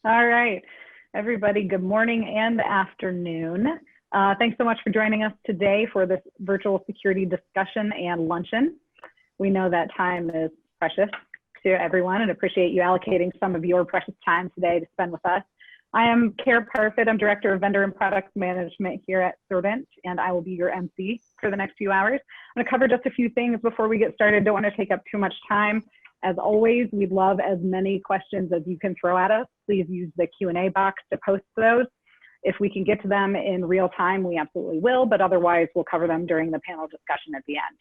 All right, everybody, good morning and afternoon. Thanks so much for joining us today for this virtual security discussion and luncheon. We know that time is precious to everyone and appreciate you allocating some of your precious time today to spend with us. I am Kara Parfit. I'm Director of Vendor and Product Management here at Cerdent, and I will be your MC for the next few hours. I'm going to cover just a few things before we get started. Don't want to take up too much time. As always, we'd love as many questions as you can throw at us. Please use the Q&A box to post those. If we can get to them in real time, we absolutely will, but otherwise we'll cover them during the panel discussion at the end.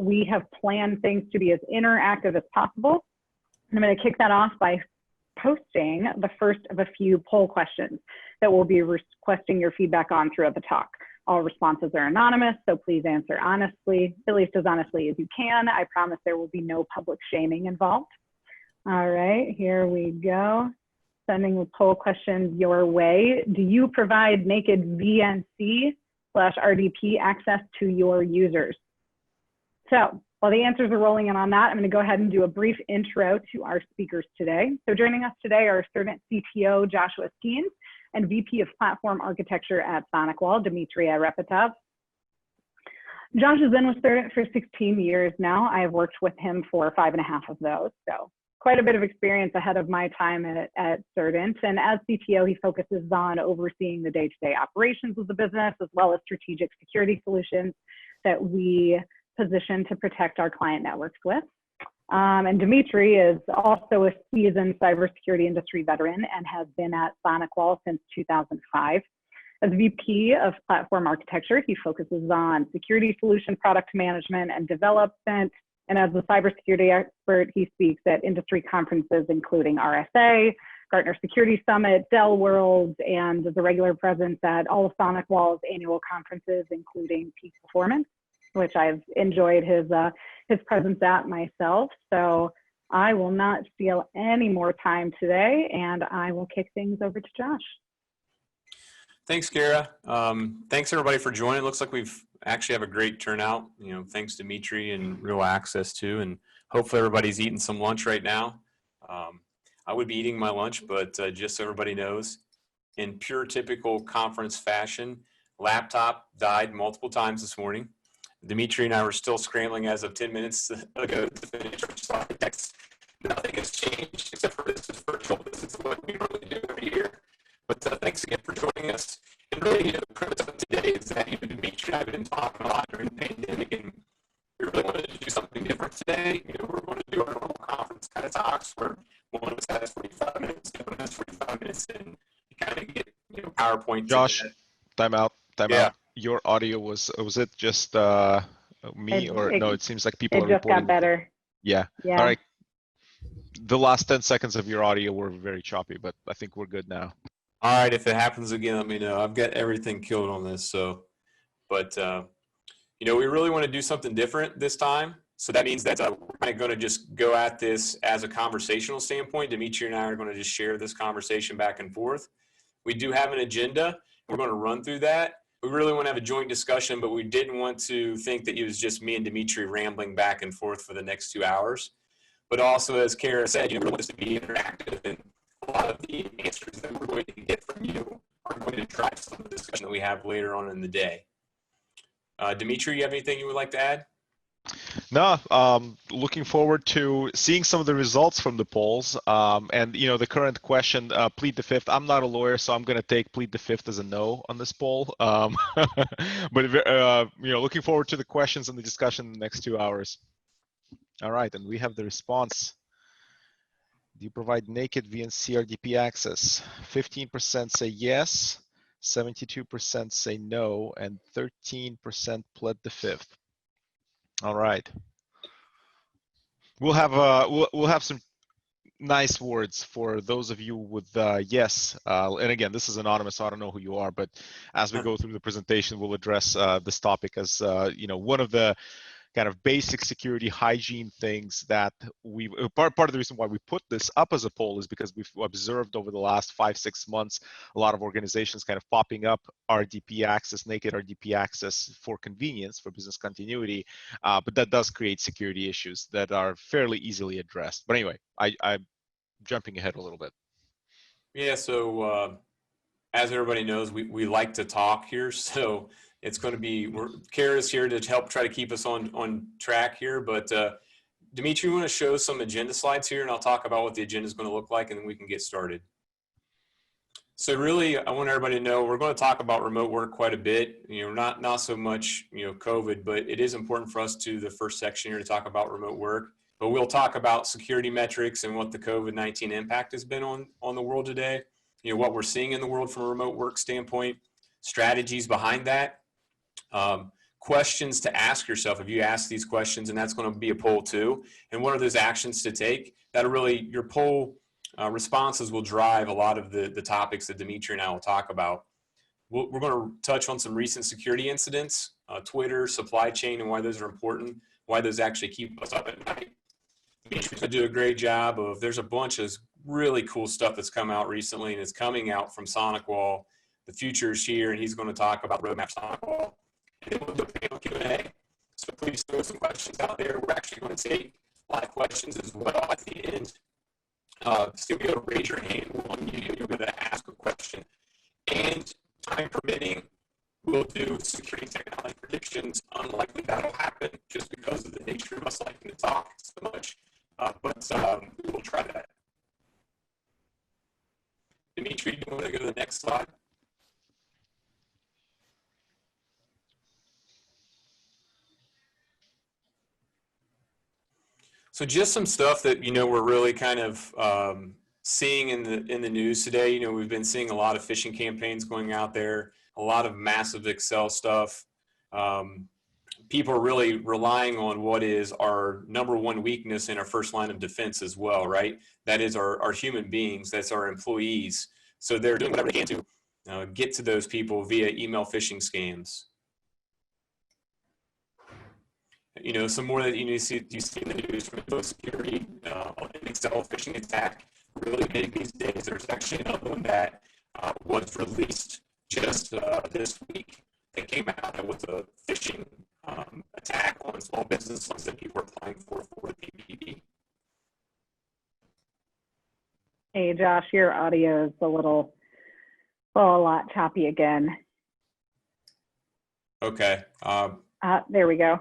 We have planned things to be as interactive as possible. I'm going to kick that off by posting the first of a few poll questions that we'll be requesting your feedback on throughout the talk. All responses are anonymous, so please answer honestly, at least as honestly as you can. I promise there will be no public shaming involved. All right, here we go. Sending the poll questions your way. Do you provide naked VNC/RDP access to your users? So while the answers are rolling in on that, I'm going to go ahead and do a brief intro to our speakers today. So joining us today are Cerdent CTO Joshua Skeens and VP of Platform Architecture at SonicWall, Dmitry Arepetov. Josh has been with Cerdent for 16 years now. I have worked with him for 5.5 of those, so quite a bit of experience ahead of my time at Cerdent. And as CTO, he focuses on overseeing the day-to-day operations of the business, as well as strategic security solutions that we position to protect our client networks with. And Dmitry is also a seasoned cybersecurity industry veteran and has been at SonicWall since 2005. As VP of Platform Architecture, he focuses on security solution product management and development. And as a cybersecurity expert, he speaks at industry conferences, including RSA, Gartner Security Summit, Dell World, and is a regular presence at all of SonicWall's annual conferences, including Peak Performance, which I've enjoyed his presence at myself. So I will not steal any more time today, and I will kick things over to Josh. Thanks, Kara. Thanks everybody for joining. It looks like we've actually have a great turnout. You know, thanks to Dmitry and real access too, and hopefully everybody's eating some lunch right now. I would be eating my lunch, but just so everybody knows, in pure typical conference fashion, laptop died multiple times this morning. Dmitry and I were still scrambling as of 10 minutes ago to finish our slide decks. Nothing has changed except for this is virtual. This is what we really do every year. But thanks again for joining us. And really, the premise of today is that Dmitry and I have been talking a lot during the pandemic, and we really wanted to do something different today. You know, we're going to do our normal conference kind of talks where one of us has 45 minutes, the other has 45 minutes, and you kind of get, you know, PowerPoint. Josh, time out. Yeah. Your audio was it just me or no? It seems like people are reporting. It just got better. Yeah. All right. The last 10 seconds of your audio were very choppy, but I think we're good now. All right. If it happens again, let me know. I've got everything killed on this. So, but you know, we really want to do something different this time. So that means that we're going to just go at this as a conversational standpoint. Dmitry and I are going to just share this conversation back and forth. We do have an agenda. We're going to run through that. We really want to have a joint discussion, but we didn't want to think that it was just me and Dmitry rambling back and forth for the next 2 hours. But also, as Kara said, you know, we want this to be interactive, and a lot of the answers that we're going to get from you are going to drive some of the discussion that we have later on in the day. Dmitry, you have anything you would like to add? No, looking forward to seeing some of the results from the polls. And, you know, the current question, plead the fifth. I'm not a lawyer, so I'm going to take plead the fifth as a no on this poll. But, you know, looking forward to the questions and the discussion in the next 2 hours. All right, and we have the response. Do you provide naked VNC RDP access? 15% say yes, 72% say no, and 13% pled the fifth. All right. We'll have some nice words for those of you with yes. And again, this is anonymous, so I don't know who you are, but as we go through the presentation, we'll address this topic as you know, one of the kind of basic security hygiene things that we part of the reason why we put this up as a poll is because we've observed over the last 5-6 months a lot of organizations kind of popping up RDP access, naked RDP access for convenience, for business continuity, but that does create security issues that are fairly easily addressed. But anyway, I'm jumping ahead a little bit. Yeah, so as everybody knows, we like to talk here, so it's going to be, Kara's here to help try to keep us on track here, but Dimitri, you want to show some agenda slides here, and I'll talk about what the agenda is going to look like, and then we can get started. So really, I want everybody to know we're going to talk about remote work quite a bit. Not so much COVID, but it is important for us to the first section here to talk about remote work. But we'll talk about security metrics and what the COVID-19 impact has been on the world today. What we're seeing in the world from a remote work standpoint, strategies behind that, questions to ask yourself if you ask these questions, and that's going to be a poll too. And what are those actions to take? That'll really, your poll responses will drive a lot of the topics that Dimitri and I will talk about. We're going to touch on some recent security incidents, Twitter, supply chain, and why those are important, why those actually keep us up at night. Dimitri's going to do a great job of, there's a bunch of really cool stuff that's come out recently, and it's coming out from SonicWall. The future is here, and he's going to talk about roadmap SonicWall. And then we'll do a panel Q&A. So please throw some questions out there. We're actually going to take live questions as well at the end. So you'll be able to raise your hand when you're going to ask a question. And time permitting, we'll do security technology predictions. Unlikely that'll happen just because of the nature of us liking to talk so much. But we'll try that. Dimitri, do you want to go to the next slide? So just some stuff that, we're really kind of seeing in the news today. We've been seeing a lot of phishing campaigns going out there, a lot of massive Excel stuff. People are really relying on what is our number one weakness in our first line of defense as well, right? That is our human beings, that's our employees. So they're doing whatever they can to get to those people via email phishing scams. Some more that you see in the news from info security, an Excel phishing attack, really big these days. There's actually another one that was released just this week that came out. That was a phishing attack on small business loans that people were applying for the PPP. Hey, Josh, your audio is a lot choppy again. Okay. There we go.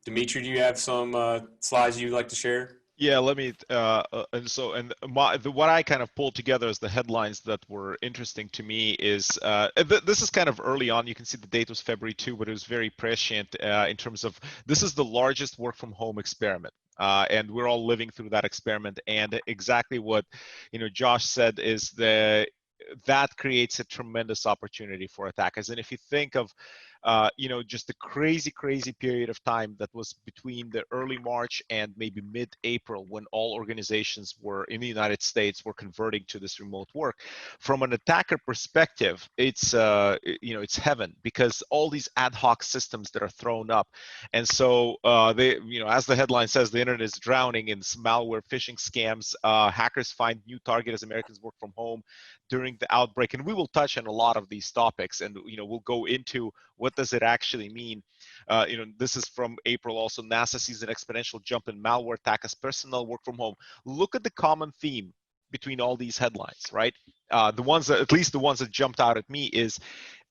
Dimitri, do you have some slides you'd like to share? Yeah, let me. What I kind of pulled together as the headlines that were interesting to me is this is kind of early on. You can see the date was February 2, but it was very prescient in terms of this is the largest work from home experiment. And we're all living through that experiment. And exactly what Josh said is that creates a tremendous opportunity for attackers. And if you think of just the crazy period of time that was between the early March and maybe mid-April when all organizations were in the United States were converting to this remote work. From an attacker perspective, it's it's heaven, because all these ad hoc systems that are thrown up, and so they, as the headline says, the internet is drowning in malware, phishing scams. Hackers find new target as Americans work from home during the outbreak, and we will touch on a lot of these topics, and we'll go into what does it actually mean. This is from April. Also, NASA sees an exponential jump in malware attack as personnel work from home. Look at the common theme between all these headlines, right? The ones that, at least the ones that jumped out at me, is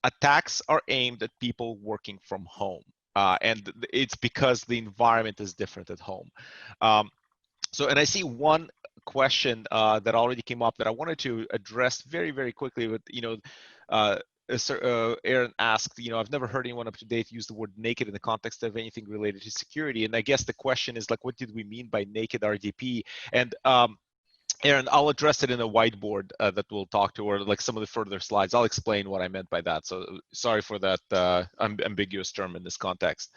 attacks are aimed at people working from home, and it's because the environment is different at home. And I see one question that already came up that I wanted to address very quickly. With Aaron asked, I've never heard anyone up to date use the word naked in the context of anything related to security. And I guess the question is, like, what did we mean by naked RDP? And Aaron, I'll address it in a whiteboard that we'll talk to, or like some of the further slides. I'll explain what I meant by that. So sorry for that ambiguous term in this context.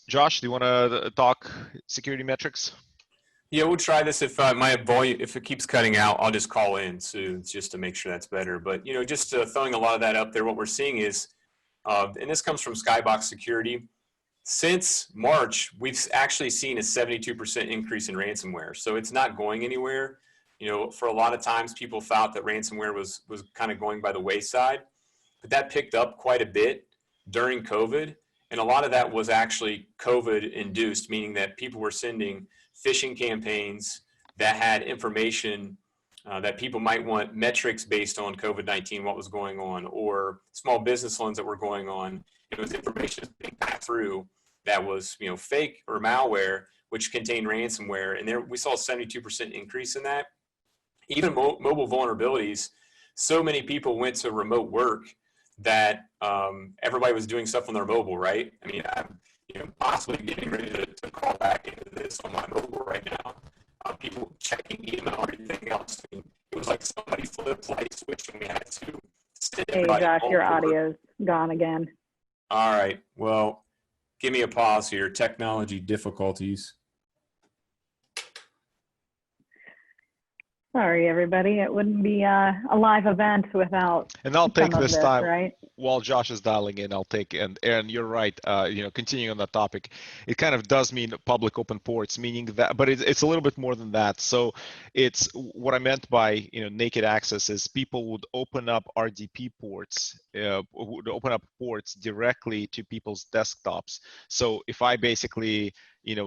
Josh, do you want to talk security metrics? Yeah, we'll try this. If my volume, if it keeps cutting out, I'll just call in soon just to make sure that's better. But just throwing a lot of that up there, what we're seeing is, and this comes from Skybox Security. Since March, we've actually seen a 72% increase in ransomware. So it's not going anywhere. For a lot of times, people thought that ransomware was kind of going by the wayside, but that picked up quite a bit during COVID, and a lot of that was actually COVID induced, meaning that people were sending phishing campaigns that had information that people might want, metrics based on COVID-19, what was going on, or small business loans that were going on. It was information being passed through that was, fake or malware, which contained ransomware. And there we saw a 72% increase in that. Even mobile vulnerabilities. So many people went to remote work that everybody was doing stuff on their mobile, right? I mean, I'm possibly getting ready to call back into this on my mobile right now. People checking email or anything else. I mean, it was like somebody flipped light switch and we had to send everybody. Hey, Josh, your audio's gone again. All right. Well, give me a pause here. Technology difficulties. Sorry, everybody. It wouldn't be a live event without. And I'll take this time, right? While Josh is dialing in, I'll take, and Aaron, you're right, continuing on that topic, it kind of does mean public open ports, meaning that, but it's a little bit more than that. So it's what I meant by, naked access is people would open up RDP ports, would open up ports directly to people's desktops. So if I basically,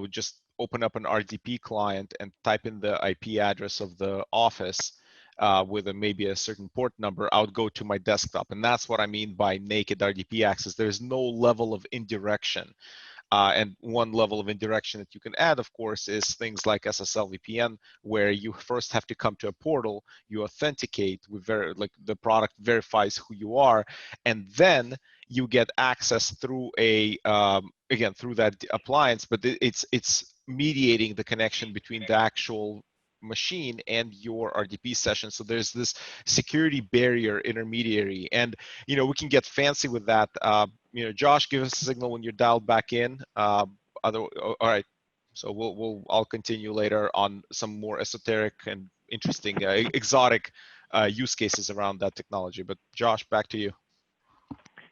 just open up an RDP client and type in the IP address of the office with maybe a certain port number, I would go to my desktop. And that's what I mean by naked RDP access. There's no level of indirection. And one level of indirection that you can add, of course, is things like SSL VPN, where you first have to come to a portal, you authenticate with the product verifies who you are, and then you get access through again through that appliance, but it's mediating the connection between the actual machine and your RDP session. So there's this security barrier intermediary, and we can get fancy with that. Josh, give us a signal when you're dialed back in. All right. So I'll continue later on some more esoteric and interesting, exotic use cases around that technology. But Josh, back to you.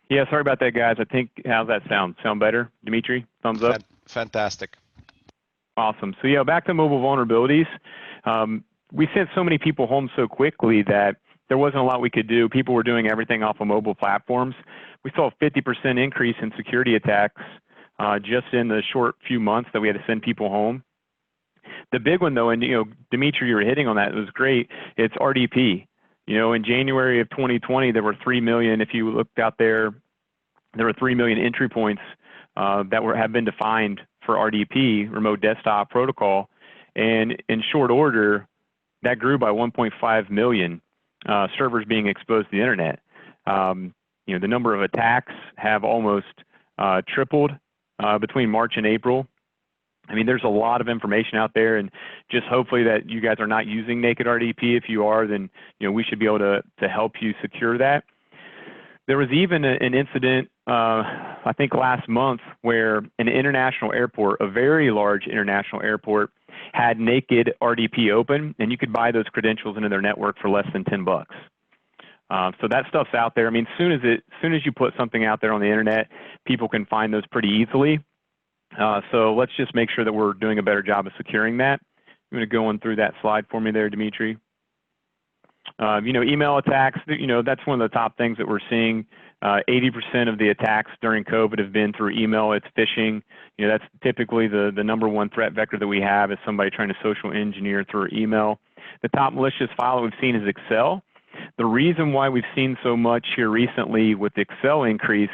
Yeah, sorry about that, guys. I think, how's that sound? Sound better? Dimitri, thumbs up? Fantastic. Awesome. So yeah, back to mobile vulnerabilities. We sent so many people home so quickly that there wasn't a lot we could do. People were doing everything off of mobile platforms. We saw a 50% increase in security attacks just in the short few months that we had to send people home. The big one though, and Dimitri, you were hitting on that, it was great, it's RDP. In January of 2020, there were 3 million, if you looked out there were 3 million entry points that have been defined for RDP, remote desktop protocol. And in short order, that grew by 1.5 million servers being exposed to the internet. The number of attacks have almost tripled between March and April. I mean, there's a lot of information out there, and just hopefully that you guys are not using naked RDP. If you are, then we should be able to help you secure that. There was even an incident, I think last month, where an international airport, a very large international airport, had naked RDP open, and you could buy those credentials into their network for less than $10. So that stuff's out there. I mean, as soon as you put something out there on the internet, people can find those pretty easily. So let's just make sure that we're doing a better job of securing that. I'm going to go on through that slide for me there, Dimitri. Email attacks, that's one of the top things that we're seeing. 80% of the attacks during COVID have been through email. It's phishing. That's typically the number one threat vector that we have, is somebody trying to social engineer through email. The top malicious file that we've seen is Excel. The reason why we've seen so much here recently with the Excel increase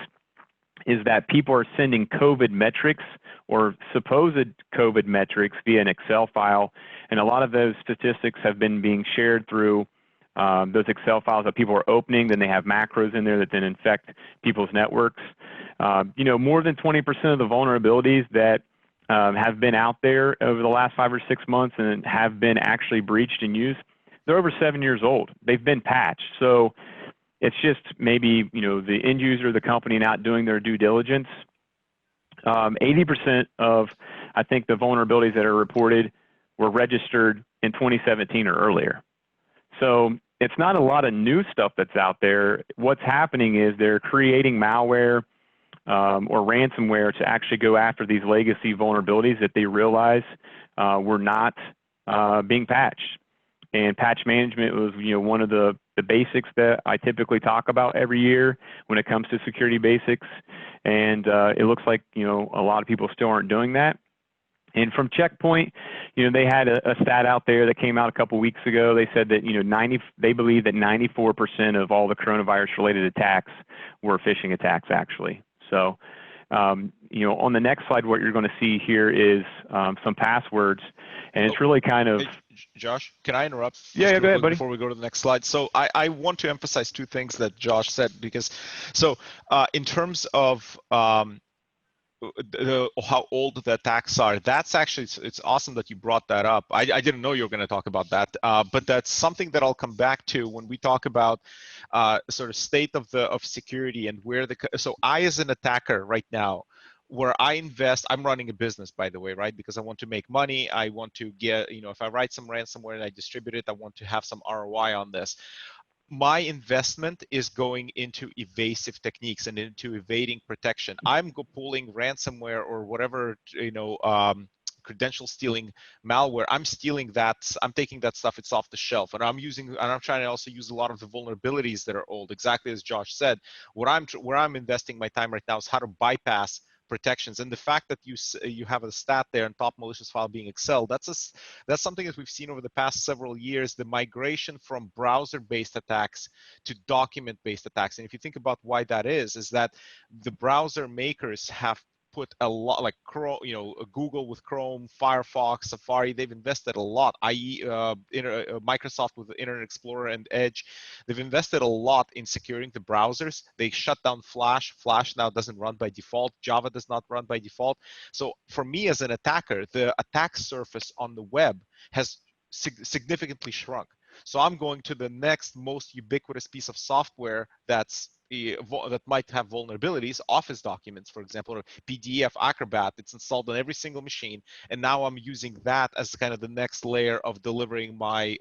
is that people are sending COVID metrics or supposed COVID metrics via an Excel file, and a lot of those statistics have been being shared through those Excel files that people are opening. Then they have macros in there that then infect people's networks. More than 20% of the vulnerabilities that have been out there over the last 5 or 6 months and have been actually breached and used, they're over 7 years old. They've been patched. So it's just maybe the end user, the company not doing their due diligence. 80% of, I think, the vulnerabilities that are reported were registered in 2017 or earlier. So it's not a lot of new stuff that's out there. What's happening is they're creating malware or ransomware to actually go after these legacy vulnerabilities that they realize were not being patched. And patch management was, one of the basics that I typically talk about every year when it comes to security basics. And it looks like, a lot of people still aren't doing that. And from Checkpoint, they had a stat out there that came out a couple weeks ago. They said that they believe that 94% of all the coronavirus-related attacks were phishing attacks, actually. So, on the next slide, what you're going to see here is some passwords, and it's really kind of. Hey, Josh, can I interrupt? Yeah, go ahead, buddy. Before we go to the next slide. So I want to emphasize two things that Josh said, because in terms of how old the attacks are, that's actually, it's awesome that you brought that up. I didn't know you were going to talk about that, but that's something that I'll come back to when we talk about sort of state of security and where so I, as an attacker right now, where I invest, I'm running a business, by the way, right? Because I want to make money. I want to get, if I write some ransomware and I distribute it, I want to have some ROI on this. My investment is going into evasive techniques and into evading protection. I'm pulling ransomware or whatever, credential stealing malware. I'm stealing that. I'm taking that stuff. It's off the shelf, and I'm trying to also use a lot of the vulnerabilities that are old. Exactly as Josh said. Where I'm investing my time right now is how to bypass protections. And the fact that you have a stat there on top malicious file being Excel, that's something that we've seen over the past several years, the migration from browser-based attacks to document-based attacks. And if you think about why that is that the browser makers have put a lot, like Chrome, Google with Chrome, Firefox, Safari, they've invested a lot, i.e. Microsoft with the Internet Explorer and Edge. They've invested a lot in securing the browsers. They shut down Flash. Flash now doesn't run by default. Java does not run by default. So for me as an attacker, the attack surface on the web has significantly shrunk. So I'm going to the next most ubiquitous piece of software that might have vulnerabilities, Office documents, for example, or PDF, Acrobat. It's installed on every single machine, and now I'm using that as kind of the next layer of delivering my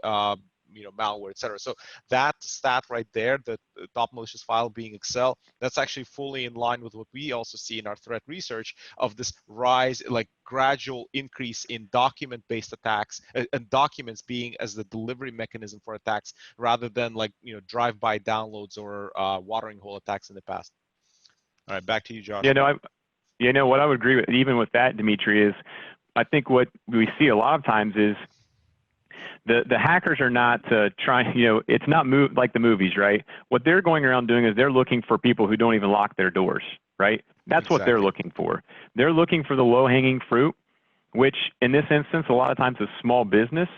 malware, etc. So that stat right there, the top malicious file being Excel, that's actually fully in line with what we also see in our threat research of this rise, like gradual increase in document-based attacks, and documents being as the delivery mechanism for attacks rather than drive-by downloads or watering hole attacks in the past. All right, back to you, Josh. What I would agree with, even with that, Dimitri, is I think what we see a lot of times is the hackers are not trying, it's not like the movies, right? What they're going around doing is they're looking for people who don't even lock their doors, right? That's what they're looking for. They're looking for the low-hanging fruit, which in this instance, a lot of times is small business.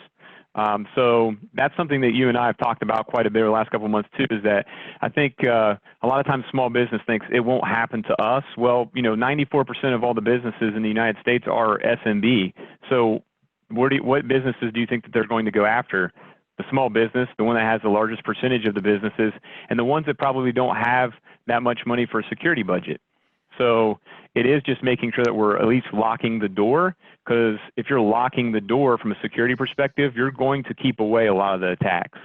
So that's something that you and I have talked about quite a bit over the last couple of months too, is that I think a lot of times small business thinks it won't happen to us. Well, 94% of all the businesses in the United States are SMB. So what businesses do you think that they're going to go after? The small business, the one that has the largest percentage of the businesses, and the ones that probably don't have that much money for a security budget. So it is just making sure that we're at least locking the door, because if you're locking the door from a security perspective, you're going to keep away a lot of the attacks.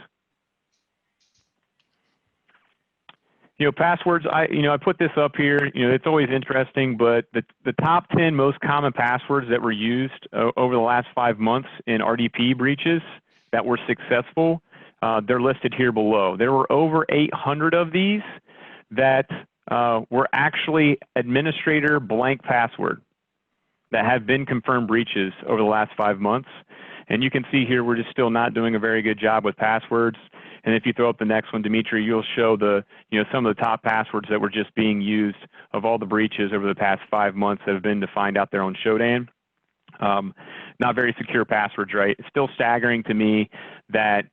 Passwords, I put this up here, it's always interesting, but the top 10 most common passwords that were used over the last 5 months in RDP breaches that were successful, they're listed here below. There were over 800 of these that were actually administrator blank password that have been confirmed breaches over the last 5 months. And you can see here we're just still not doing a very good job with passwords. And if you throw up the next one, Dimitri, you'll show some of the top passwords that were just being used of all the breaches over the past 5 months that have been defined out there on Shodan. Not very secure passwords, right? It's still staggering to me that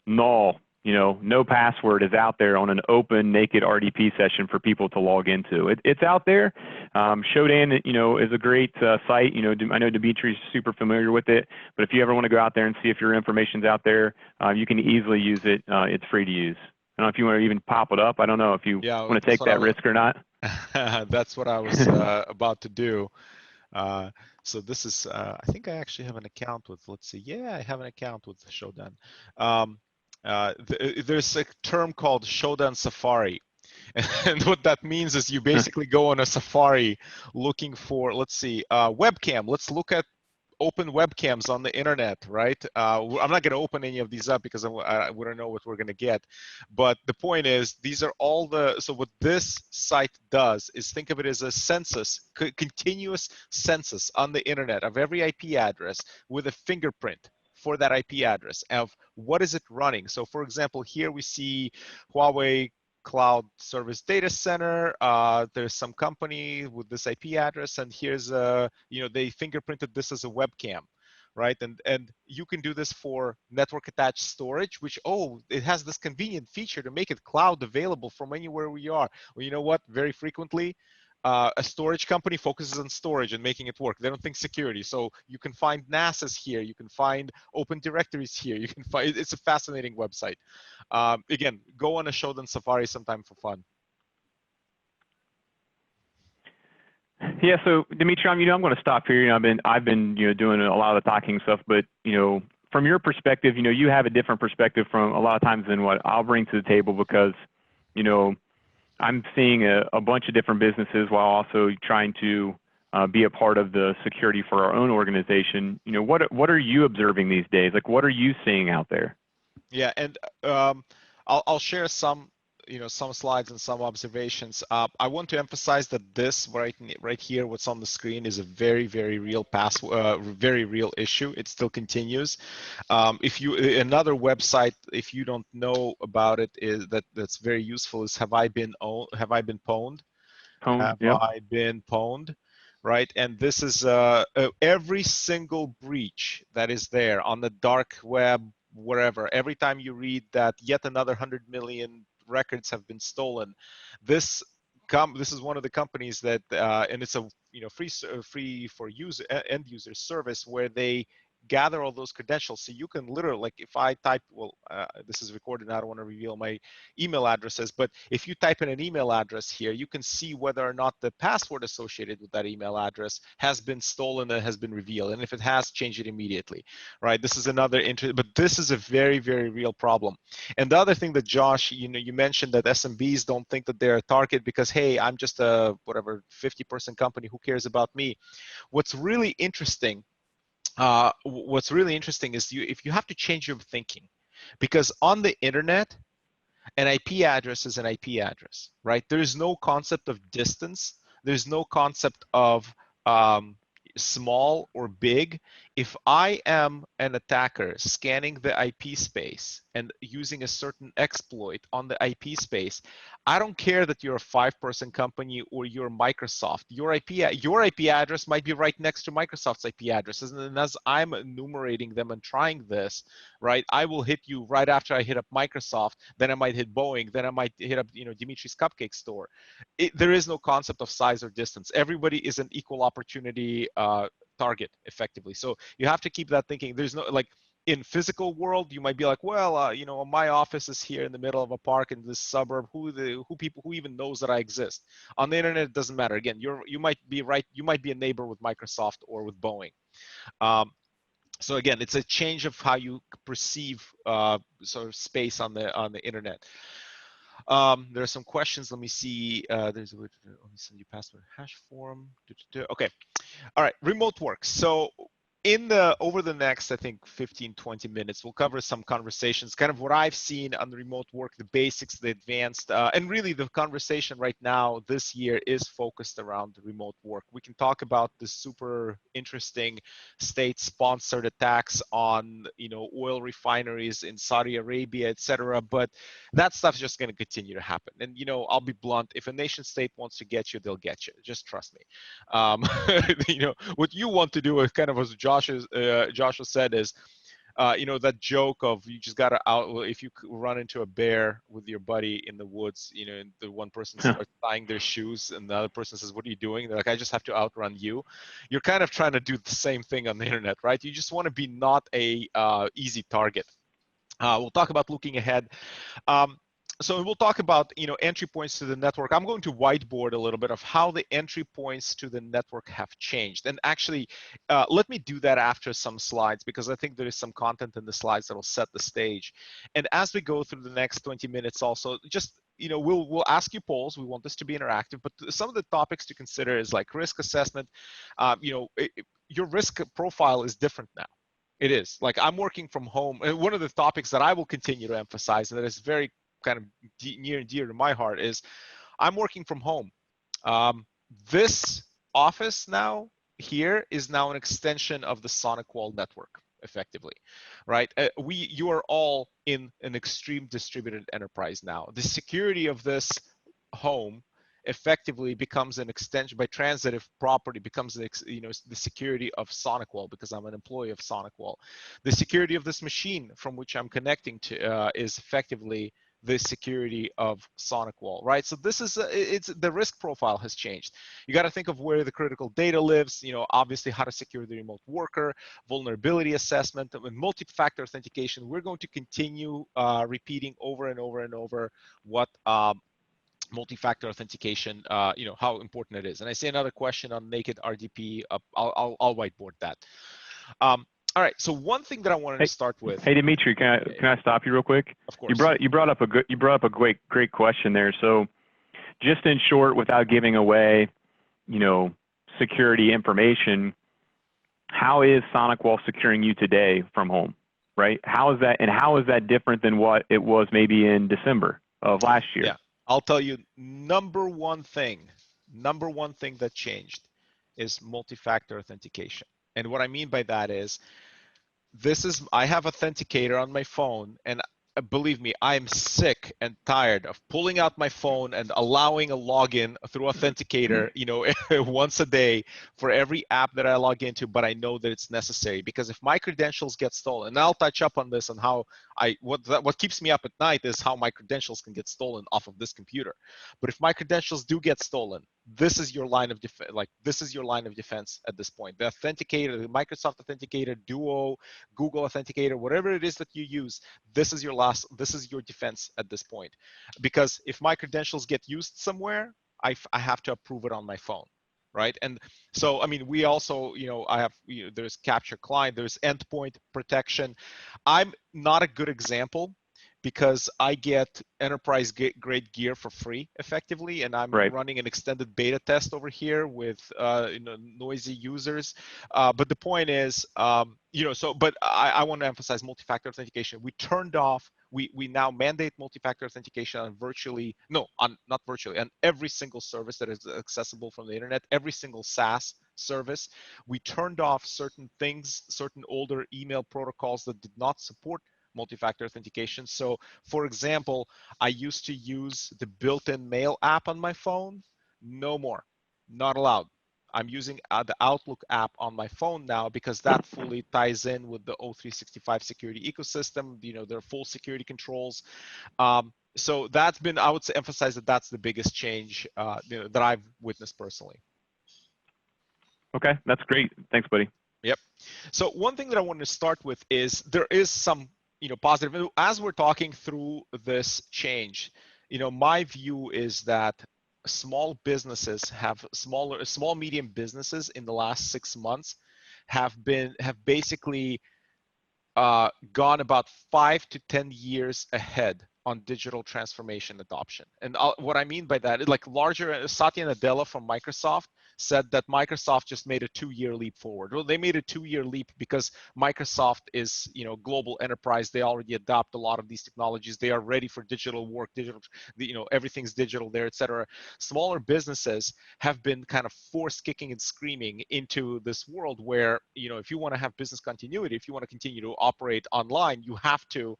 null, no password is out there on an open, naked RDP session for people to log into. It's out there. Shodan, is a great site. I know Dimitri's super familiar with it, but if you ever want to go out there and see if your information's out there, you can easily use it. It's free to use. I don't know if you want to even pop it up. I don't know if you want to take that risk or not. That's what I was about to do. So this is, I think I actually have an account with, let's see. Yeah, I have an account with Shodan. There's a term called Shodan Safari. And what that means is you basically go on a Safari looking for, let's see, webcam. Let's look at open webcams on the internet, right? I'm not going to open any of these up because we don't know what we're going to get. But the point is, these are all so what this site does is think of it as a census, continuous census on the internet of every IP address with a fingerprint for that IP address of what is it running. So for example, here we see Huawei Cloud Service Data Center. There's some company with this IP address, and here's they fingerprinted this as a webcam, right? And you can do this for network attached storage, which it has this convenient feature to make it cloud available from anywhere we are. Well, you know what? Very frequently, a storage company focuses on storage and making it work. They don't think security. So you can find NASA's here. You can find open directories here. You can find, it's a fascinating website. Again, go on a Shodan Safari sometime for fun. Yeah, so Dimitri, I'm going to stop here. I've been doing a lot of the talking stuff, but from your perspective, you have a different perspective from a lot of times than what I'll bring to the table, because I'm seeing a bunch of different businesses while also trying to be a part of the security for our own organization. What are you observing these days? Like, what are you seeing out there? Yeah, and I'll share some slides and some observations. I want to emphasize that this right here, what's on the screen, is a very, very real very real issue. It still continues. Another website, if you don't know about it, is that's very useful, is Have I Been Pwned? Have Yep. I been pwned? Right, and this is every single breach that is there on the dark web, wherever. Every time you read that yet another 100 million records have been stolen, this is one of the companies that, and it's a free for end user service where they gather all those credentials. So you can literally, like, if I type, this is recorded, and I don't want to reveal my email addresses, but if you type in an email address here, you can see whether or not the password associated with that email address has been stolen and has been revealed. And if it has, change it immediately, right? This is another but this is a very, very real problem. And the other thing that Josh, you mentioned that SMBs don't think that they're a target because, hey, I'm just a 50-person company, who cares about me? What's really interesting is if you have to change your thinking, because on the internet, an IP address is an IP address, right? There is no concept of distance. There's no concept of small or big. If I am an attacker scanning the IP space and using a certain exploit on the IP space, I don't care that you're a 5-person company or you're Microsoft. Your IP address might be right next to Microsoft's IP addresses, and as I'm enumerating them and trying this, right, I will hit you right after I hit up Microsoft. Then I might hit Boeing. Then I might hit up Dimitri's Cupcake Store. There is no concept of size or distance. Everybody is an equal opportunity target, effectively. So you have to keep that thinking. There's no, like, in physical world, you might be like, well, my office is here in the middle of a park in this suburb. Who even knows that I exist? On the internet, it doesn't matter. Again, you might be right. You might be a neighbor with Microsoft or with Boeing. So again, it's a change of how you perceive sort of space on the internet. There are some questions. Let me see. Let me send you password hash form. Okay. All right. Remote work. So over the next, I think, 15, 20 minutes, we'll cover some conversations, kind of what I've seen on the remote work, the basics, the advanced, and really the conversation right now this year is focused around the remote work. We can talk about the super interesting state-sponsored attacks on, oil refineries in Saudi Arabia, etc. But that stuff's just going to continue to happen. And, I'll be blunt, if a nation state wants to get you, they'll get you. Just trust me. What you want to do is kind of, as Joshua said, is that joke of you just gotta if you run into a bear with your buddy in the woods, and the one person starts tying their shoes and the other person says, what are you doing? They're like, I just have to outrun you. You're kind of trying to do the same thing on the internet, right? You just want to be not a easy target. We'll talk about looking ahead. So we'll talk about, entry points to the network. I'm going to whiteboard a little bit of how the entry points to the network have changed. And actually, let me do that after some slides, because I think there is some content in the slides that will set the stage. And as we go through the next 20 minutes also, just, we'll ask you polls. We want this to be interactive, but some of the topics to consider is like risk assessment. Your risk profile is different now. It is like I'm working from home, and one of the topics that I will continue to emphasize, and that is very kind of near and dear to my heart, is I'm working from home. This office now here is now an extension of the SonicWall network, effectively, right? You are all in an extreme distributed enterprise now. The security of this home effectively becomes an extension by transitive property, becomes the security of SonicWall, because I'm an employee of SonicWall. The security of this machine from which I'm connecting to is effectively the security of SonicWall, right? So this is the risk profile has changed. You got to think of where the critical data lives. Obviously how to secure the remote worker, vulnerability assessment, and multi-factor authentication. We're going to continue repeating over and over and over what multi-factor authentication, how important it is. And I see another question on naked RDP. I'll whiteboard that. All right. So one thing that I wanted to start with. Hey, Dimitri, can I stop you real quick? Of course. You brought up a great question there. So, just in short, without giving away, security information, how is SonicWall securing you today from home, right? How is that different than what it was maybe in December of last year? Yeah, I'll tell you. Number one thing that changed is multi-factor authentication. And what I mean by that is, I have Authenticator on my phone, and believe me, I'm sick and tired of pulling out my phone and allowing a login through Authenticator, once a day for every app that I log into, but I know that it's necessary, because if my credentials get stolen, and I'll touch up on this on how what keeps me up at night is how my credentials can get stolen off of this computer. But if my credentials do get stolen, this is your line of defense. This is your line of defense at this point. The Authenticator, the Microsoft Authenticator, Duo, Google Authenticator, whatever it is that you use, this is your defense at this point. Because if my credentials get used somewhere, I have to approve it on my phone, right? And so, I mean, we also, I have, there's capture client, there's endpoint protection. I'm not a good example, because I get enterprise grade gear for free, effectively, and I'm running an extended beta test over here with noisy users. But the point is, but I want to emphasize multi-factor authentication. We turned off. We now mandate multi-factor authentication on on every single service that is accessible from the internet, every single SaaS service. We turned off certain things, certain older email protocols that did not support multi-factor authentication. So, for example, I used to use the built-in mail app on my phone. No more, not allowed. I'm using the Outlook app on my phone now, because that fully ties in with the O365 security ecosystem. There are full security controls. So that's been, I would emphasize that that's the biggest change that I've witnessed personally. Okay, that's great. Thanks, buddy. Yep. So one thing that I wanted to start with is there is some positive. As we're talking through this change, my view is that small medium businesses in the last 6 months have basically gone about 5 to 10 years ahead on digital transformation adoption. And what I mean by that is, like, Satya Nadella from Microsoft said that Microsoft just made a 2-year leap forward. Well, they made a 2-year leap because Microsoft is, global enterprise. They already adopt a lot of these technologies. They are ready for digital work, everything's digital there, etc. Smaller businesses have been kind of forced kicking and screaming into this world where, if you want to have business continuity, if you want to continue to operate online, you have to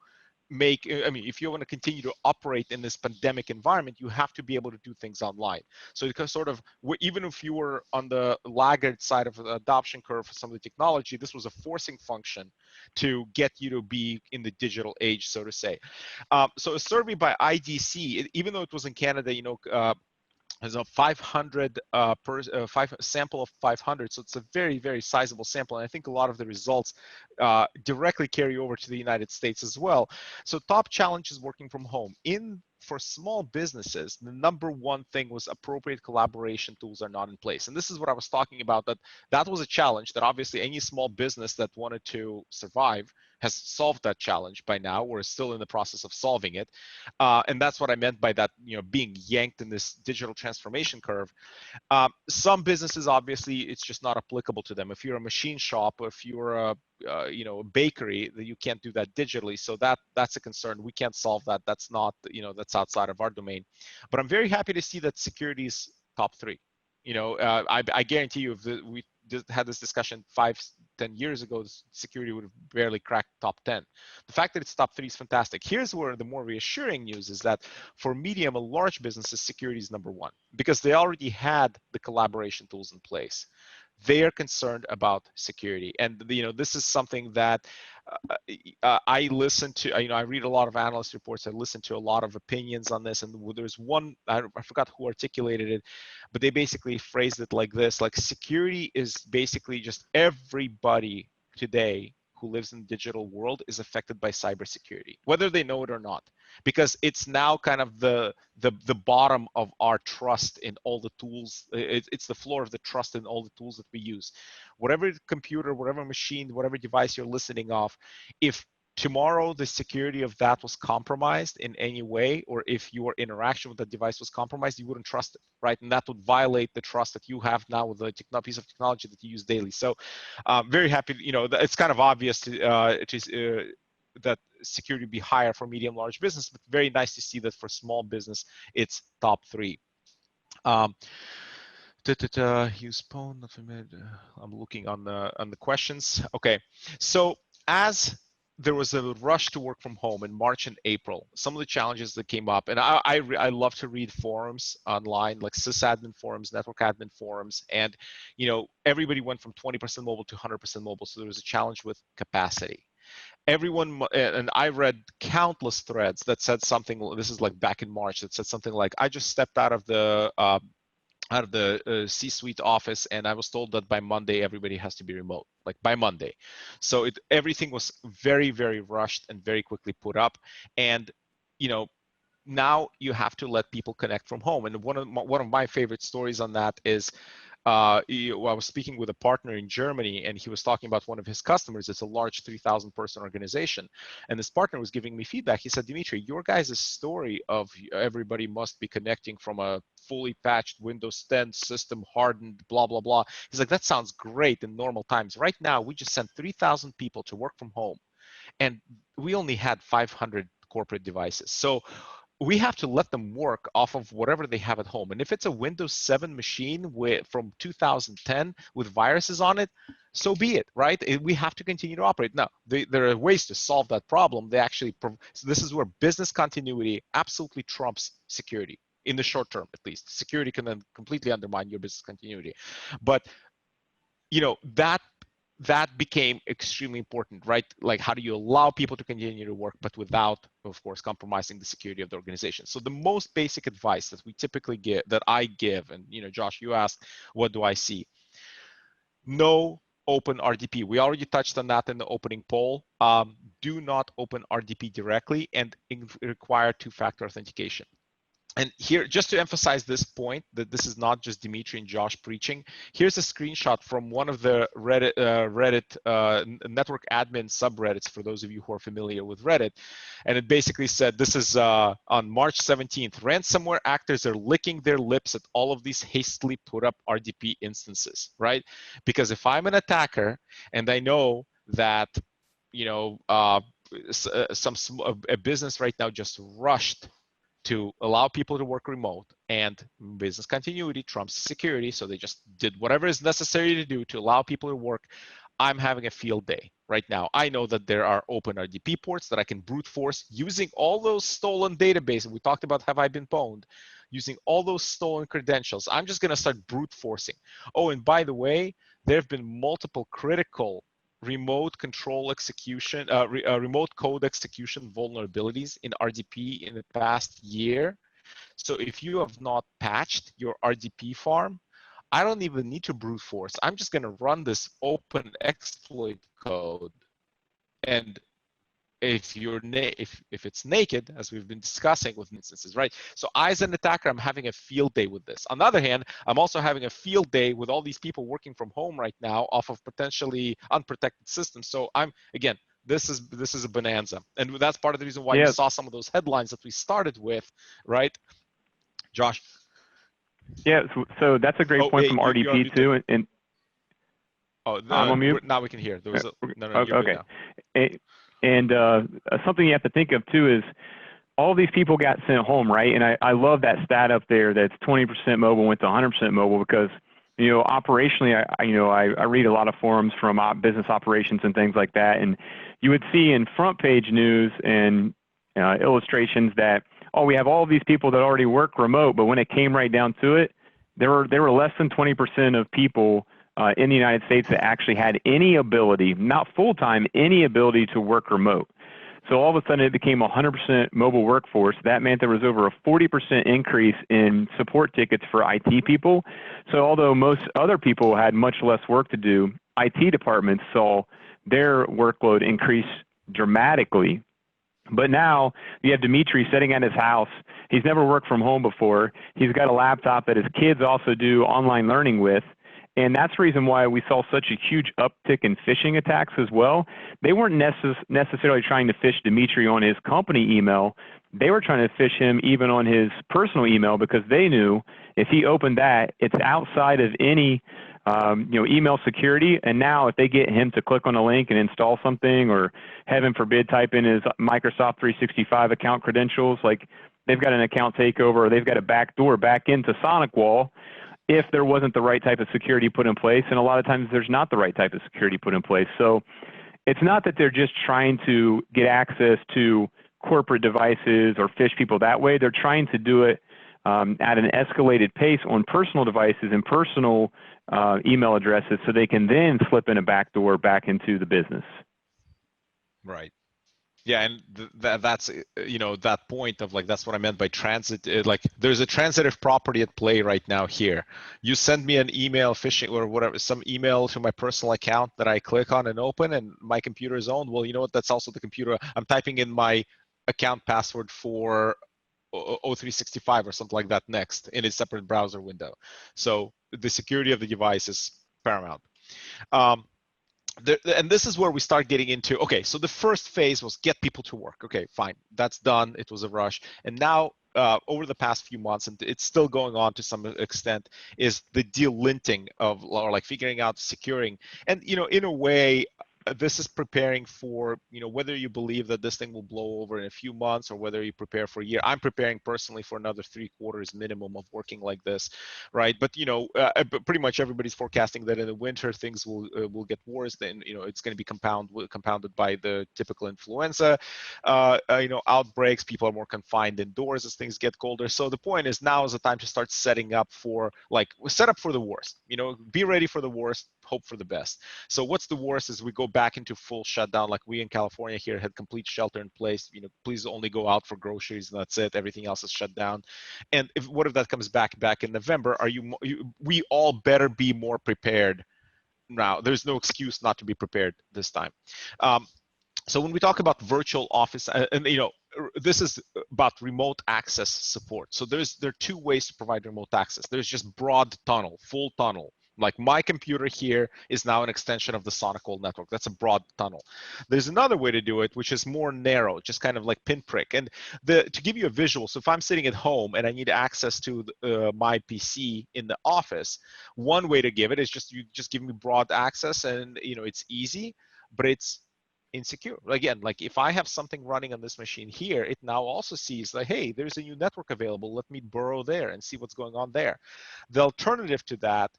if you want to continue to operate in this pandemic environment, you have to be able to do things online. So because sort of, even if you were on the laggard side of the adoption curve for some of the technology, this was a forcing function to get you to be in the digital age, so to say. So a survey by IDC, even though it was in Canada, as a 500 sample of 500, so it's a very, very sizable sample, and I think a lot of the results directly carry over to the United States as well. So top challenge is working from home. For small businesses, the number one thing was appropriate collaboration tools are not in place, and this is what I was talking about. That was a challenge that obviously any small business that wanted to survive has solved that challenge by now, or is still in the process of solving it. And that's what I meant by that, being yanked in this digital transformation curve. Some businesses, obviously, it's just not applicable to them. If you're a machine shop, or if you're a a bakery, that you can't do that digitally. So that's a concern. We can't solve that. That's not, that's outside of our domain. But I'm very happy to see that security is top 3. I guarantee you, if we had this discussion 5-10 years ago, security would have barely cracked top 10. The fact that it's top 3 is fantastic. Here's where the more reassuring news is that for medium and large businesses, security is number 1, because they already had the collaboration tools in place. They are concerned about security, and this is something that I listen to. I read a lot of analyst reports. I listen to a lot of opinions on this, and there's one, I forgot who articulated it, but they basically phrased it like this: like, security is basically just everybody today who lives in the digital world is affected by cybersecurity, whether they know it or not, because it's now kind of the bottom of our trust in all the tools. It's the floor of the trust in all the tools that we use. Whatever computer, whatever machine, whatever device you're listening off, if tomorrow the security of that was compromised in any way, or if your interaction with the device was compromised, you wouldn't trust it, right? And that would violate the trust that you have now with the piece of technology that you use daily. So very happy, it's kind of obvious that security be higher for medium, large business, but very nice to see that for small business, it's top 3. Use phone. I'm looking on the questions. Okay, so as there was a rush to work from home in March and April, some of the challenges that came up, and I love to read forums online, like sysadmin forums, network admin forums, and everybody went from 20% mobile to 100% mobile. So there was a challenge with capacity. Everyone, and I read countless threads that said something. This is like back in March, that said something like, I just stepped out of the C-suite office, and I was told that by Monday everybody has to be remote, like by Monday. So everything was very, very rushed and very quickly put up. And now you have to let people connect from home. And one of my favorite stories on that is, I was speaking with a partner in Germany, and he was talking about one of his customers. It's a large 3,000 person organization. And this partner was giving me feedback. He said, Dimitri, your guys' story of everybody must be connecting from a fully patched Windows 10 system, hardened, blah, blah, blah. He's like, that sounds great in normal times. Right now, we just sent 3,000 people to work from home, and we only had 500 corporate devices. So we have to let them work off of whatever they have at home. And if it's a Windows 7 machine from 2010 with viruses on it, so be it, right? We have to continue to operate. Now, there are ways to solve that problem. So this is where business continuity absolutely trumps security, in the short term, at least. Security can then completely undermine your business continuity. But, that became extremely important, right? Like, how do you allow people to continue to work, but without, of course, compromising the security of the organization? So the most basic advice that we typically give, that I give, and Josh, you asked, what do I see? No open RDP. We already touched on that in the opening poll. Do not open RDP directly, and require 2-factor authentication. And here, just to emphasize this point, that this is not just Dimitri and Josh preaching, here's a screenshot from one of the Reddit network admin subreddits, for those of you who are familiar with Reddit. And it basically said, this is on March 17th, ransomware actors are licking their lips at all of these hastily put up RDP instances, right? Because if I'm an attacker and I know that, a business right now just rushed to allow people to work remote, and business continuity trumps security, so they just did whatever is necessary to do to allow people to work, I'm having a field day right now. I know that there are open RDP ports that I can brute force using all those stolen databases. We talked about have I been pwned, using all those stolen credentials. I'm just going to start brute forcing. Oh, and by the way, there have been multiple critical remote control execution, remote code execution vulnerabilities in RDP in the past year. So if you have not patched your RDP farm, I don't even need to brute force. I'm just going to run this open exploit code, and if it's naked, as we've been discussing with instances, right? So I, as an attacker, I'm having a field day with this. On the other hand, I'm also having a field day with all these people working from home right now off of potentially unprotected systems. So I'm, again, this is a bonanza, and that's part of the reason why you saw some of those headlines that we started with, right, Josh? Yeah, so that's a great point from RDP too, and now we can hear. There was no, you're okay. Good now. And something you have to think of too is all these people got sent home, right? And I love that stat up there that's 20% mobile went to 100% mobile, because operationally, I read a lot of forums from business operations and things like that, and you would see in front page news and illustrations that, oh, we have all of these people that already work remote, but when it came right down to it, there were less than 20% of people in the United States that actually had any ability, not full-time, any ability to work remote. So all of a sudden it became a 100% mobile workforce. That meant there was over a 40% increase in support tickets for IT people. So although most other people had much less work to do, IT departments saw their workload increase dramatically. But now you have Dimitri sitting at his house. He's never worked from home before. He's got a laptop that his kids also do online learning with. And that's the reason why we saw such a huge uptick in phishing attacks as well. They weren't necessarily trying to phish Dimitri on his company email. They were trying to phish him even on his personal email, because they knew if he opened that, it's outside of any email security. And now if they get him to click on a link and install something, or heaven forbid, type in his Microsoft 365 account credentials, like they've got an account takeover, or they've got a backdoor back into SonicWall, if there wasn't the right type of security put in place. And a lot of times there's not the right type of security put in place. So it's not that they're just trying to get access to corporate devices or phish people that way. They're trying to do it at an escalated pace on personal devices and personal email addresses, so they can then slip in a backdoor back into the business. Right. Yeah, and that's that point of, like, that's what I meant by transit. Like, there's a transitive property at play right now here. You send me an email phishing or whatever, some email to my personal account that I click on and open, and my computer is owned. Well, you know what? That's also the computer. I'm typing in my account password for O365 or something like that next in a separate browser window. So the security of the device is paramount. And this is where we start getting into, okay, so the first phase was get people to work. Okay, fine, that's done. It was a rush. And now over the past few months, and it's still going on to some extent, is the delinting of, or like figuring out securing. And, in a way, this is preparing for, whether you believe that this thing will blow over in a few months, or whether you prepare for a year. I'm preparing personally for another 3 quarters minimum of working like this, right? But pretty much everybody's forecasting that in the winter things will get worse. Then it's going to be compounded by the typical influenza, outbreaks. People are more confined indoors as things get colder. So the point is, now is the time to start setting up for, set up for the worst. Be ready for the worst, hope for the best. So what's the worst is we go back into full shutdown, like we in California here had complete shelter in place. Please only go out for groceries, and that's it. Everything else is shut down. And what if that comes back in November? We all better be more prepared now. There's no excuse not to be prepared this time. So when we talk about virtual office, and this is about remote access support. So there are 2 ways to provide remote access. There's just broad tunnel, full tunnel. Like my computer here is now an extension of the SonicWall network. That's a broad tunnel. There's another way to do it, which is more narrow, just kind of like pinprick. And to give you a visual, so if I'm sitting at home and I need access to my PC in the office, one way to give it is you just give me broad access, and it's easy, but it's insecure. Again, like if I have something running on this machine here, it now also sees like, hey, there's a new network available. Let me burrow there and see what's going on there. The alternative to that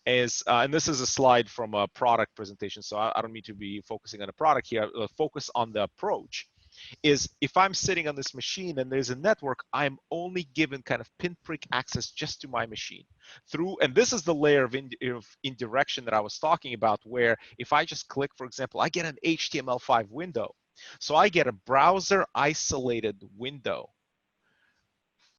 is, and this is a slide from a product presentation, so I don't mean to be focusing on a product here. Focus on the approach. Is if I'm sitting on this machine and there's a network, I'm only given kind of pinprick access just to my machine through, and this is the layer of indirection that I was talking about, where if I just click, for example, I get an HTML5 window. So I get a browser isolated window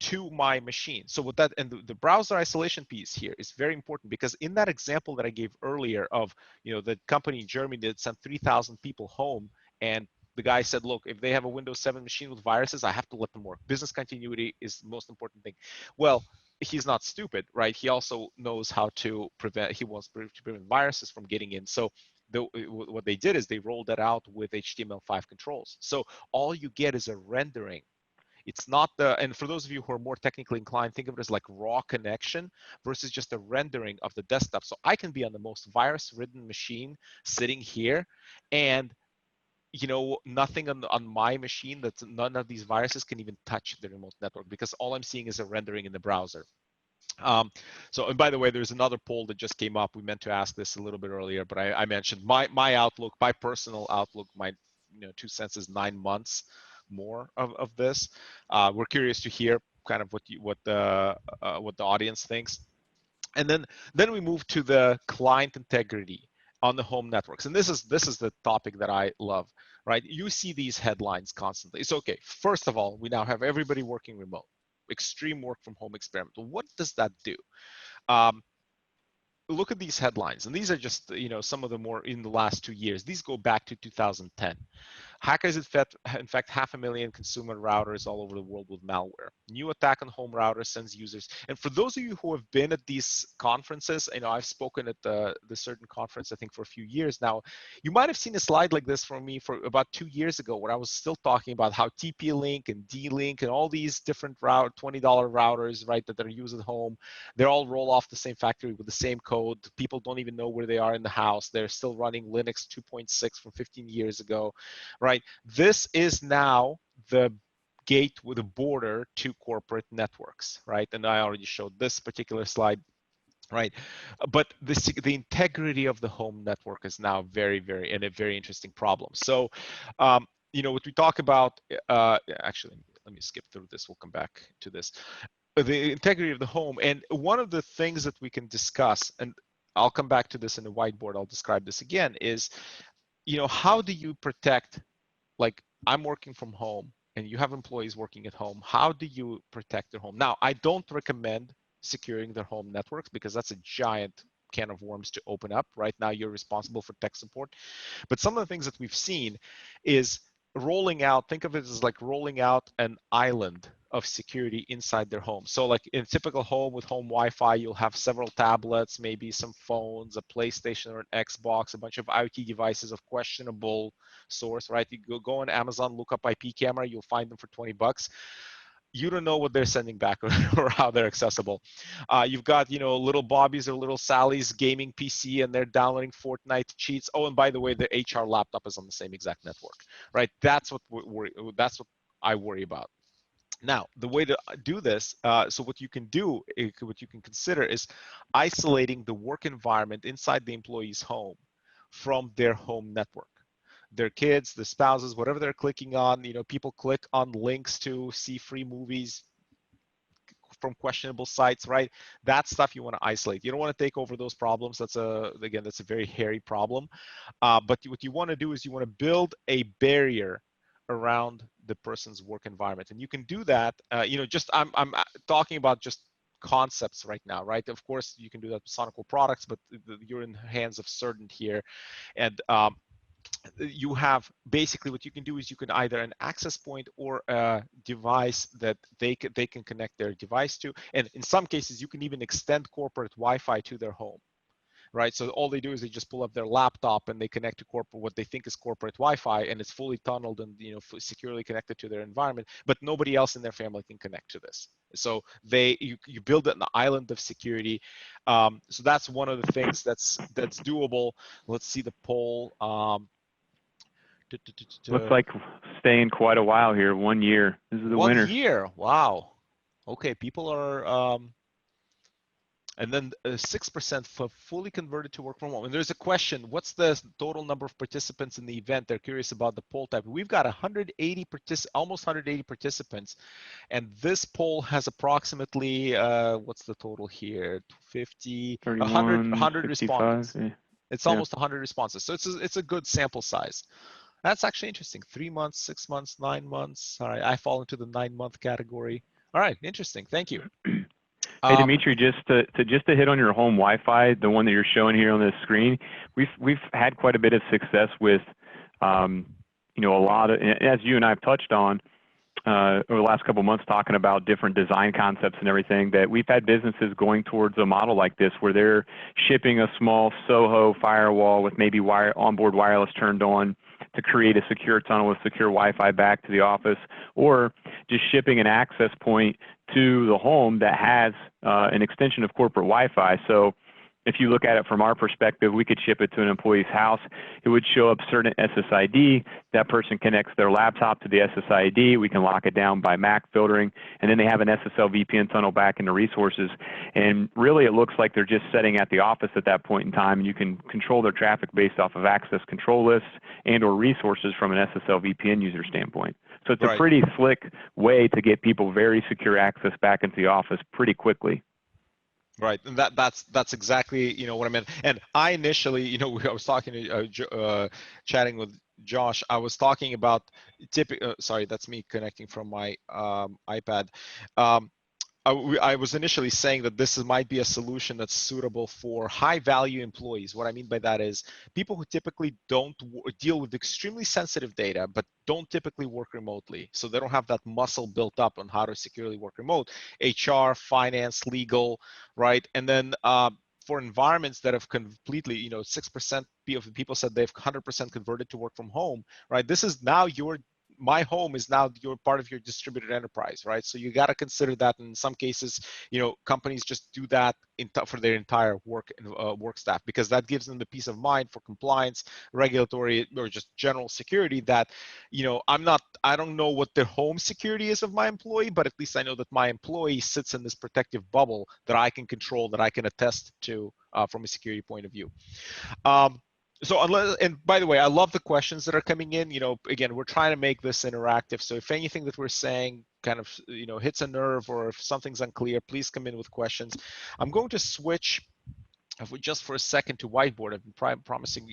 to my machine. So with that, and the browser isolation piece here is very important, because in that example that I gave earlier of, the company in Germany that sent 3,000 people home, and the guy said, look, if they have a Windows 7 machine with viruses, I have to let them work. Business continuity is the most important thing. Well, he's not stupid, right? He also knows how to prevent, he wants to prevent viruses from getting in. So what they did is they rolled that out with HTML5 controls. So all you get is a rendering. It's not and for those of you who are more technically inclined, think of it as like raw connection versus just a rendering of the desktop. So I can be on the most virus-ridden machine sitting here, and nothing on my machine, that's none of these viruses can even touch the remote network, because all I'm seeing is a rendering in the browser. And by the way, there's another poll that just came up. We meant to ask this a little bit earlier, but I mentioned my outlook, my personal outlook, my 2 cents is 9 months more of this. We're curious to hear kind of what the audience thinks. And then we move to the client integrity on the home networks. And this is the topic that I love, right? You see these headlines constantly. It's okay. First of all, we now have everybody working remote. Extreme work from home experiment. What does that do? Look at these headlines, and these are just some of the more in the last 2 years. These go back to 2010. Hackers infect 500,000 consumer routers all over the world with malware. New attack on home router sends users. And for those of you who have been at these conferences, I've spoken at the certain conference, I think, for a few years now. You might have seen a slide like this from me for about 2 years ago, where I was still talking about how TP-Link and D-Link and all these different $20 routers, right, that are used at home, they all roll off the same factory with the same code. People don't even know where they are in the house. They're still running Linux 2.6 from 15 years ago. Right. This is now the gate with a border to corporate networks, right? And I already showed this particular slide, right? But the integrity of the home network is now very, very, and a very interesting problem. So, what we talk about, actually, let me skip through this. We'll come back to this. The integrity of the home. And one of the things that we can discuss, and I'll come back to this in the whiteboard, I'll describe this again, is, how do you protect, like, I'm working from home and you have employees working at home. How do you protect their home? Now, I don't recommend securing their home networks, because that's a giant can of worms to open up. Right now, you're responsible for tech support. But some of the things that we've seen is rolling out, think of it as like rolling out an island of security inside their home. So like in a typical home with home Wi-Fi, you'll have several tablets, maybe some phones, a PlayStation or an Xbox, a bunch of IoT devices of questionable source, right? You go on Amazon, look up IP camera, you'll find them for $20. You don't know what they're sending back or how they're accessible. You've got, little Bobby's or little Sally's gaming PC, and they're downloading Fortnite cheats. Oh, and by the way, their HR laptop is on the same exact network, right? That's what I worry about. Now, the way to do this, so what you can do, what you can consider is isolating the work environment inside the employee's home from their home network. Their kids, the spouses, whatever they're clicking on, people click on links to see free movies from questionable sites, right? That stuff you want to isolate. You don't want to take over those problems. That's a very hairy problem. But what you want to do is you want to build a barrier around the person's work environment, and you can do that. I'm talking about just concepts right now, right? Of course, you can do that with SonicWall products, but you're in the hands of certain here, and you have basically what you can do is you can either an access point or a device that they can connect their device to, and in some cases you can even extend corporate Wi-Fi to their home, right? So all they do is they just pull up their laptop and they connect to what they think is corporate Wi-Fi, and it's fully tunneled and securely connected to their environment, but nobody else in their family can connect to this. So you build an island of security. So that's one of the things that's doable. Let's see the poll. Looks like staying quite a while here. 1 year. This is the winner. 1 year. Wow. Okay, people are. And then 6% for fully converted to work from home. And there's a question: what's the total number of participants in the event? They're curious about the poll type. We've got almost 180 participants, and this poll has approximately what's the total here? 50, 100 respondents. Yeah. It's almost 100 responses. So it's a good sample size. That's actually interesting. 3 months, 6 months, 9 months. All right, I fall into the 9-month category. All right, interesting. Thank you. Hey, Dimitri, just to hit on your home Wi-Fi, the one that you're showing here on this screen, we've had quite a bit of success with, a lot of, as you and I have touched on, over the last couple of months talking about different design concepts and everything, that we've had businesses going towards a model like this where they're shipping a small Soho firewall with maybe onboard wireless turned on to create a secure tunnel with secure Wi-Fi back to the office, or just shipping an access point to the home that has an extension of corporate Wi-Fi. So if you look at it from our perspective, we could ship it to an employee's house. It would show up certain SSID. That person connects their laptop to the SSID. We can lock it down by MAC filtering, and then they have an SSL VPN tunnel back into resources. And really, it looks like they're just setting at the office at that point in time. You can control their traffic based off of access control lists and or resources from an SSL VPN user standpoint. So it's a pretty slick way to get people very secure access back into the office pretty quickly. Right, and that's exactly what I meant. And I initially, I was talking to chatting with Josh. I was talking about sorry, that's me connecting from my iPad. I was initially saying that this might be a solution that's suitable for high-value employees. What I mean by that is people who typically don't deal with extremely sensitive data, but don't typically work remotely. So they don't have that muscle built up on how to securely work remote. HR, finance, legal, right? And then for environments that have completely, 6% of people said they've 100% converted to work from home, right? This is now my home is now your part of your distributed enterprise, right? So you got to consider that. In some cases, companies just do that for their entire work staff, because that gives them the peace of mind for compliance, regulatory, or just general security. That I don't know what the home security is of my employee, but at least I know that my employee sits in this protective bubble that I can control, that I can attest to from a security point of view. So and by the way, I love the questions that are coming in. Again, we're trying to make this interactive. So if anything that we're saying kind of, hits a nerve, or if something's unclear, please come in with questions. I'm going to switch just for a second to whiteboard. I've been promising,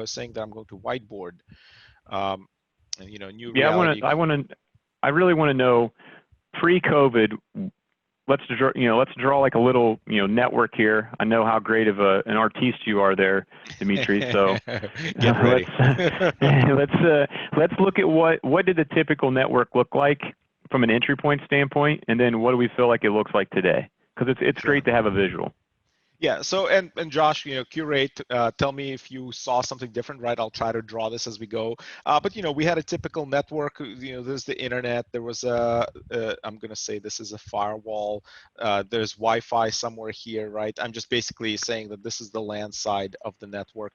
saying that I'm going to whiteboard. New reality. I really want to know, pre-COVID, let's draw like a little network here. I know how great of an artiste you are there, Dimitri. So get ready. let's look at what did the typical network look like from an entry point standpoint, and then what do we feel like it looks like today? Because it's great to have a visual. Yeah. So and Josh, curate. Tell me if you saw something different, right? I'll try to draw this as we go. But we had a typical network. There's the internet. There was I'm gonna say this is a firewall. There's Wi-Fi somewhere here, right? I'm just basically saying that this is the LAN side of the network.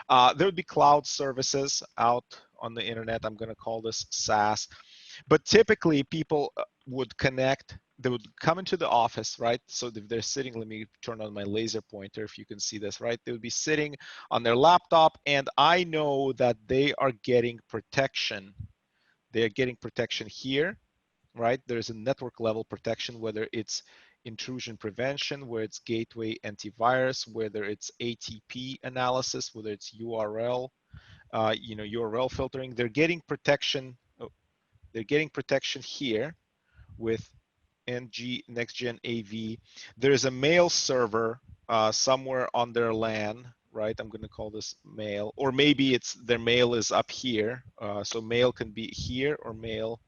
There would be cloud services out on the internet. I'm gonna call this SaaS. But typically, people would connect. They would come into the office, right? So if they're sitting, let me turn on my laser pointer if you can see this, right? They would be sitting on their laptop, and I know that they are getting protection. They are getting protection here, right? There's a network level protection, whether it's intrusion prevention, whether it's gateway antivirus, whether it's ATP analysis, whether it's URL, URL filtering. They're getting protection. They're getting protection here with NG Next Gen AV. There's a mail server somewhere on their LAN, right? I'm going to call this mail, or maybe their mail is up here. So mail can be here, or mail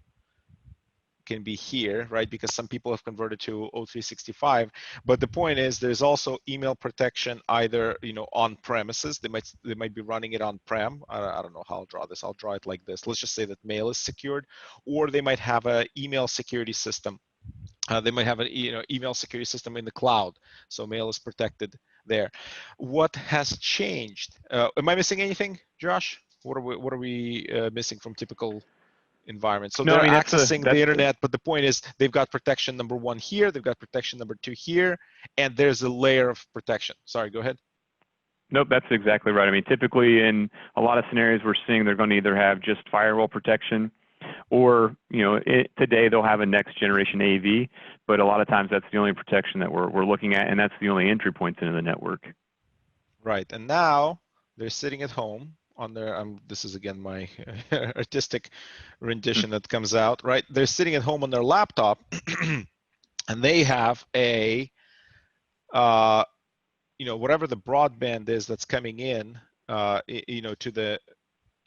can be here, right? Because some people have converted to O365. But the point is, there's also email protection, either on premises. They might be running it on prem. I don't know how I'll draw this. I'll draw it like this. Let's just say that mail is secured, or they might have an email security system. They might have an email security system in the cloud, so mail is protected there. What has changed? Am I missing anything, Josh? What are we missing from typical environments? So they're accessing the internet, but the point is they've got protection number 1 here, they've got protection number 2 here, and there's a layer of protection. Sorry, go ahead. Nope, that's exactly right. I mean, typically in a lot of scenarios, we're seeing they're going to either have just firewall protection, or today they'll have a next generation AV, but a lot of times that's the only protection that we're looking at, and that's the only entry points into the network. Right, and now they're sitting at home on their, this is again my artistic rendition that comes out, right? They're sitting at home on their laptop, and they have a, whatever the broadband is that's coming in, to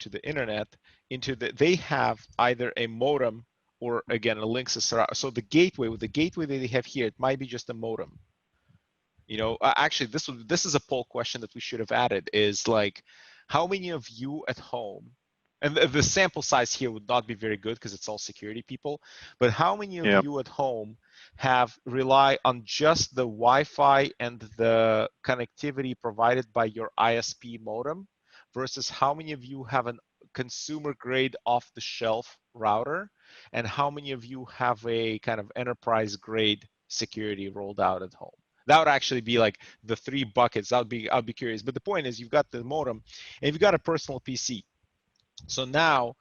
the internet, they have either a modem or again, a Linksys router. So the gateway, with the gateway that they have here, it might be just a modem. You know, actually, this is a poll question that we should have added, is like, how many of you at home, and the sample size here would not be very good because it's all security people, but how many of Yep. you at home have rely on just the Wi-Fi and the connectivity provided by your ISP modem versus how many of you have a consumer grade off-the-shelf router, and how many of you have a kind of enterprise grade security rolled out at home? That would actually be like the 3 buckets. I'd be curious. But the point is, you've got the modem and you've got a personal PC. So now,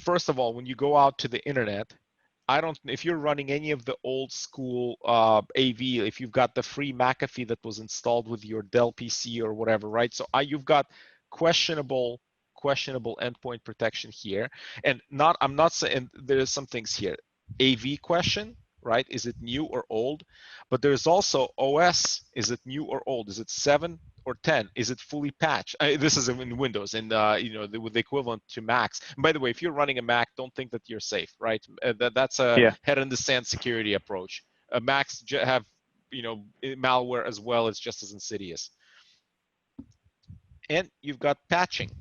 first of all, when you go out to the internet, if you're running any of the old school AV, if you've got the free McAfee that was installed with your Dell PC or whatever, right? So you've got questionable endpoint protection here. And I'm not saying, there's some things here. AV question, right? Is it new or old? But there's also OS. Is it new or old? Is it 7 or 10? Is it fully patched? This is in Windows, and with the equivalent to Macs. And by the way, if you're running a Mac, don't think that you're safe, right? That's a head in the sand security approach. Macs have malware as well. It's just as insidious. And you've got patching.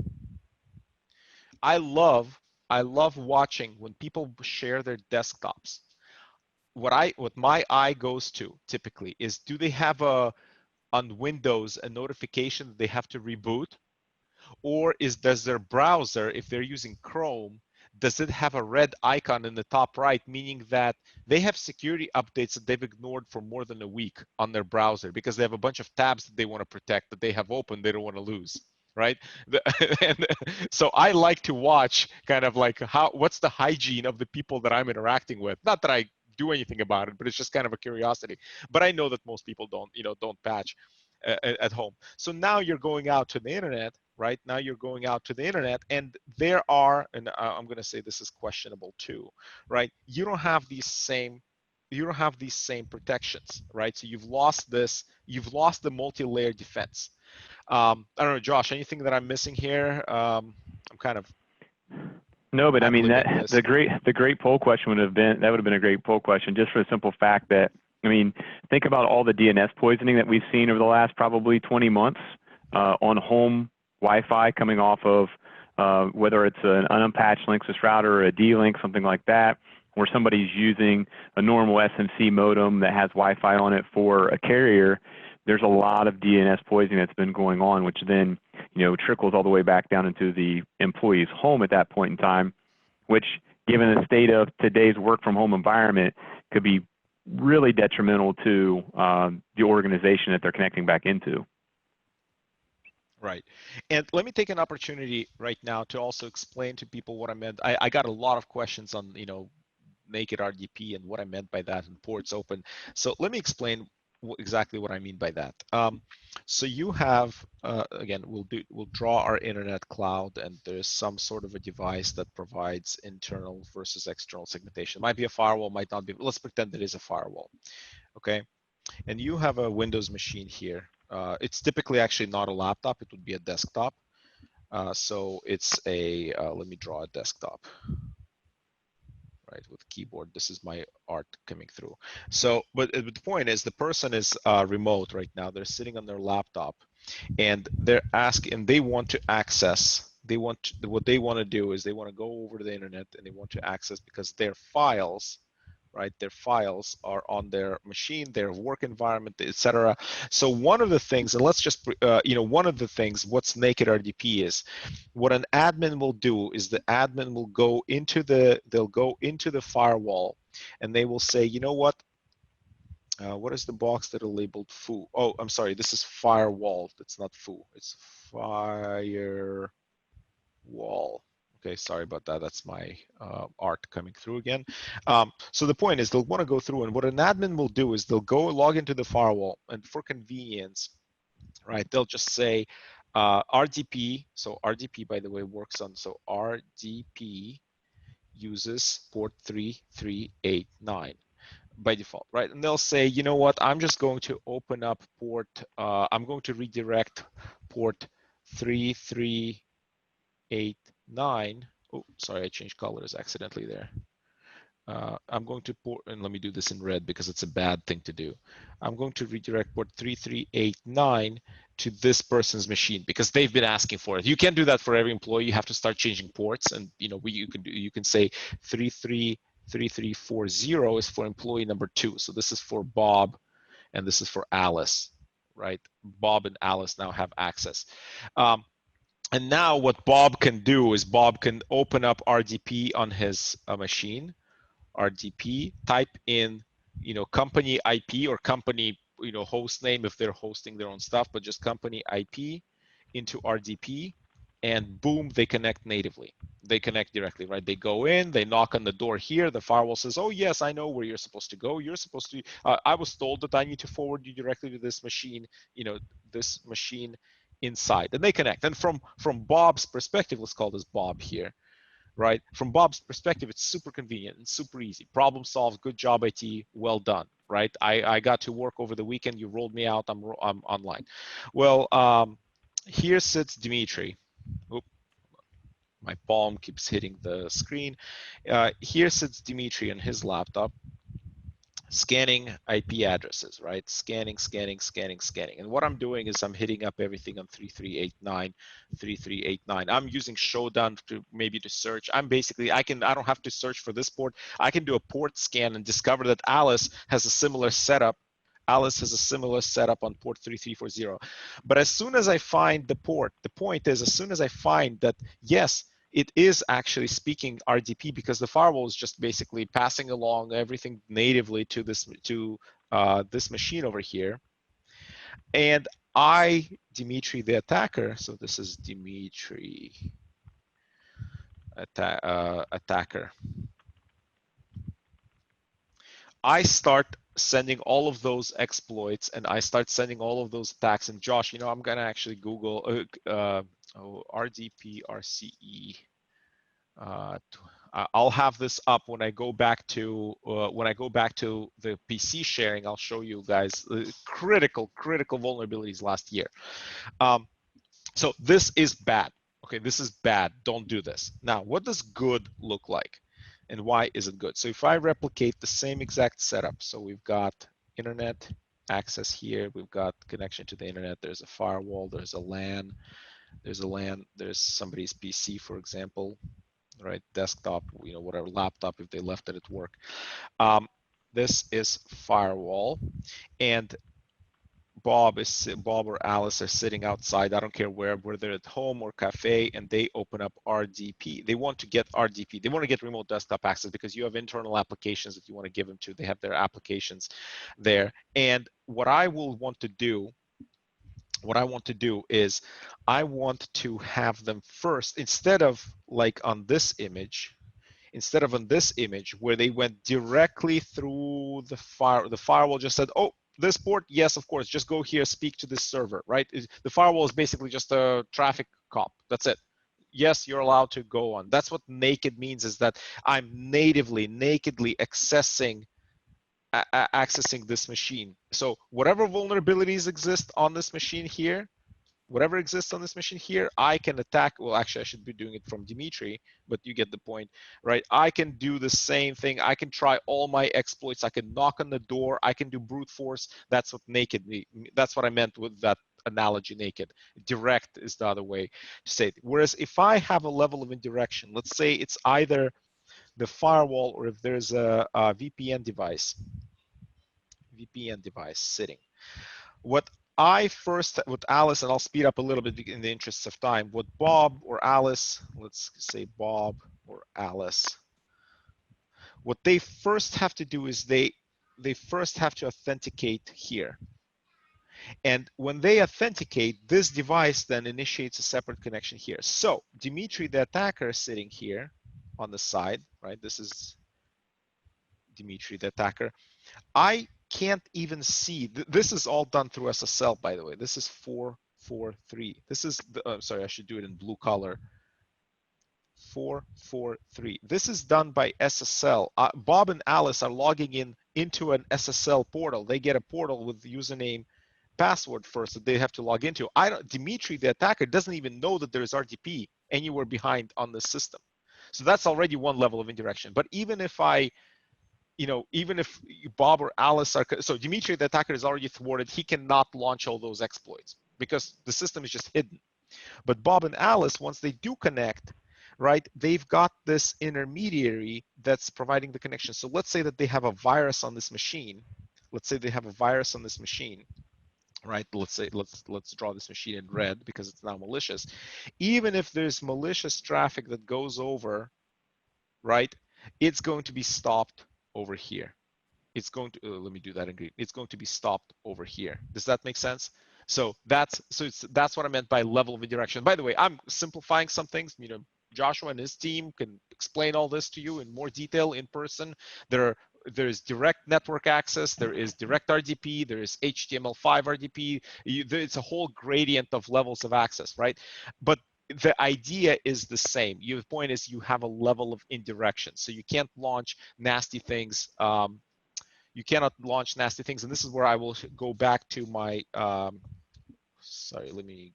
I love watching when people share their desktops. What my eye goes to typically is, do they have on Windows a notification that they have to reboot, or does their browser, if they're using Chrome, does it have a red icon in the top right, meaning that they have security updates that they've ignored for more than a week on their browser because they have a bunch of tabs that they want to protect that they have open, they don't want to lose, right? And so I like to watch kind of like what's the hygiene of the people that I'm interacting with. Not that I do anything about it, but it's just kind of a curiosity. But I know that most people don't patch at home. So now you're going out to the internet, right? Now you're going out to the internet, and there are, and I'm going to say this is questionable too, right? You don't have these same protections, right? So you've lost the multi-layer defense. I don't know, Josh, anything that I'm missing here? I'm kind of No, but I mean, the great poll question would have been a great poll question, just for the simple fact that, I mean, think about all the DNS poisoning that we've seen over the last probably 20 months on home Wi-Fi coming off of whether it's an unpatched Linksys router or a D-Link, something like that, where somebody's using a normal SMC modem that has Wi-Fi on it for a carrier. There's a lot of DNS poisoning that's been going on, which then trickles all the way back down into the employee's home at that point in time, which, given the state of today's work from home environment, could be really detrimental to the organization that they're connecting back into. Right. And let me take an opportunity right now to also explain to people what I meant. I got a lot of questions on, naked RDP and what I meant by that and ports open. So let me explain exactly what I mean by that. So you have, again, we'll draw our internet cloud, and there's some sort of a device that provides internal versus external segmentation. It might be a firewall, might not be. Let's pretend it is a firewall, okay? And you have a Windows machine here. It's typically actually not a laptop, it would be a desktop. So it's let me draw a desktop, right, with keyboard. This is my art coming through. So, but the point is, the person is remote right now. They're sitting on their laptop, and they're asking, they want to access, what they want to do is they want to go over to the internet and they want to access, because their files, right? Their files are on their machine, their work environment, etc. So one of the things, and let's just, one of the things, what's naked RDP is, what an admin will do is the admin will go into the firewall, and they will say, you know what is the box that are labeled foo? Oh, I'm sorry, this is firewall. That's not foo. It's firewall. Okay, sorry about that. That's my art coming through again. So the point is, they'll want to go through, and what an admin will do is they'll go log into the firewall, and for convenience, right, they'll just say RDP. So RDP, by the way, works on, so RDP uses port 3389 by default, right? And they'll say, you know what, I'm just going to open up port, I'm going to redirect port 3389 Oh, sorry, I changed colors accidentally there. I'm going to port, and let me do this in red because it's a bad thing to do. I'm going to redirect port 3389 to this person's machine because they've been asking for it. You can't do that for every employee. You have to start changing ports, and you can say 3340 is for employee number 2. So this is for Bob, and this is for Alice, right? Bob and Alice now have access. And now what Bob can do is Bob can open up RDP on his machine. RDP, type in, company IP or company, host name if they're hosting their own stuff, but just company IP into RDP, and boom, they connect natively. They connect directly, right? They go in, they knock on the door here. The firewall says, oh, yes, I know where you're supposed to go. You're supposed to, I was told that I need to forward you directly to this machine, this machine inside. And they connect. And from Bob's perspective, let's call this Bob here, right? From Bob's perspective, it's super convenient and super easy. Problem solved. Good job, IT. Well done, right? I got to work over the weekend. You rolled me out. I'm online. Well, here sits Dimitri. Oop, my palm keeps hitting the screen. Here sits Dimitri on his laptop, scanning IP addresses, right? Scanning. And what I'm doing is I'm hitting up everything on 3389. I'm using Shodan to search. I don't have to search for this port. I can do a port scan and discover that Alice has a similar setup. Alice has a similar setup on port 3340. But as soon as I find the port, the point is, as soon as I find that, yes, it is actually speaking RDP, because the firewall is just basically passing along everything natively to this machine over here. And Dimitri the attacker, so this is Dimitri attacker. I start sending all of those exploits, and I start sending all of those attacks. And Josh, I'm gonna actually Google RDP RCE. I'll have this up when I go back to the PC sharing. I'll show you guys critical vulnerabilities last year. So this is bad. Okay, this is bad. Don't do this. Now, what does good look like, and why is it good? So if I replicate the same exact setup, so we've got internet access here, we've got connection to the internet. There's a firewall. There's a LAN. There's somebody's PC, for example, right? Desktop, whatever, laptop, if they left it at work. This is firewall, and Bob or Alice are sitting outside. I don't care where they're at home or cafe, and they open up RDP. They want to get RDP. They want to get remote desktop access because you have internal applications that you want to give them to. They have their applications there. And what I want to do is I want to have them first, instead of like on this image, where they went directly through the firewall just said, oh, this port, yes, of course, just go here, speak to this server, right? The firewall is basically just a traffic cop. That's it. Yes, you're allowed to go on. That's what naked means, is that I'm nakedly accessing this machine. So whatever vulnerabilities exist on this machine here, I can attack. Well, actually, I should be doing it from Dimitri, but you get the point, right? I can do the same thing. I can try all my exploits. I can knock on the door. I can do brute force. That's what naked. That's what I meant with that analogy, naked. Direct is the other way to say it. Whereas if I have a level of indirection, let's say it's either the firewall or if there's a VPN device sitting. What Alice, and I'll speed up a little bit in the interest of time, what Bob or Alice, let's say Bob or Alice, what they first have to do is they first have to authenticate here. And when they authenticate, this device then initiates a separate connection here. So Dimitri, the attacker, is sitting here on the side, right? This is Dimitri, the attacker. I can't even see. This is all done through SSL, by the way. This is 443. This is sorry, I should do it in blue color. 443. This is done by SSL. Bob and Alice are logging into an SSL portal. They get a portal with the username, password first that they have to log into. Dimitri, the attacker, doesn't even know that there is RDP anywhere behind on the system. So that's already one level of indirection. But even if even if Bob or Alice are, so Dimitri, the attacker, is already thwarted, he cannot launch all those exploits because the system is just hidden. But Bob and Alice, once they do connect, right, they've got this intermediary that's providing the connection. So let's say that they have a virus on this machine. Let's say they have a virus on this machine, right? Let's draw this machine in red because it's now malicious. Even if there's malicious traffic that goes over, right, it's going to be stopped over here. It's going to, let me do that in green. It's going to be stopped over here. Does that make sense? So that's what I meant by level of indirection. By the way, I'm simplifying some things. Joshua and his team can explain all this to you in more detail in person. There's direct network access, there is direct RDP, there is HTML5 RDP. It's a whole gradient of levels of access, right? But the idea is the same. The point is you have a level of indirection. So you can't launch nasty things. You cannot launch nasty things. And this is where I will go back to my, sorry, let me,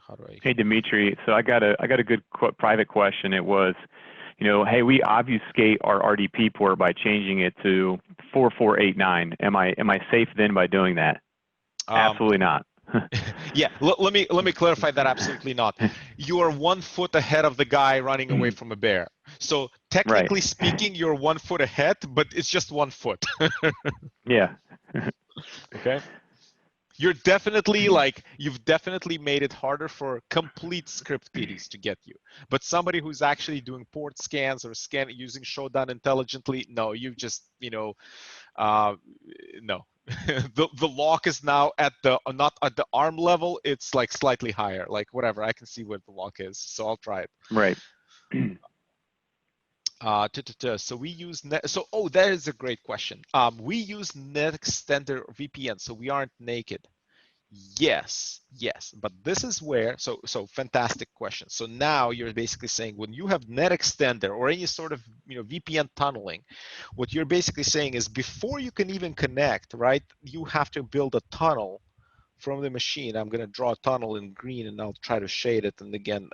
how do I? Hey, Dimitri, so I got a good private question. It was, hey, we obfuscate our RDP port by changing it to 4489. Am I safe then by doing that? Absolutely not. Yeah, let me clarify that. Absolutely not. You are 1 foot ahead of the guy running away from a bear. So technically speaking, you're 1 foot ahead, but it's just 1 foot. Yeah. Okay. You've definitely made it harder for complete script kiddies to get you. But somebody who's actually doing port scans or using Shodan intelligently, no, you've just, no. The lock is now at not at the arm level, it's like slightly higher, like whatever. I can see where the lock is, so I'll try it. Right. So we use that is a great question. We use Net Extender VPN, so we aren't naked. Yes, but this is where, so fantastic question. So now you're basically saying when you have Net Extender or any sort of VPN tunneling, what you're basically saying is before you can even connect, right, you have to build a tunnel from the machine. I'm going to draw a tunnel in green and I'll try to shade it. And again,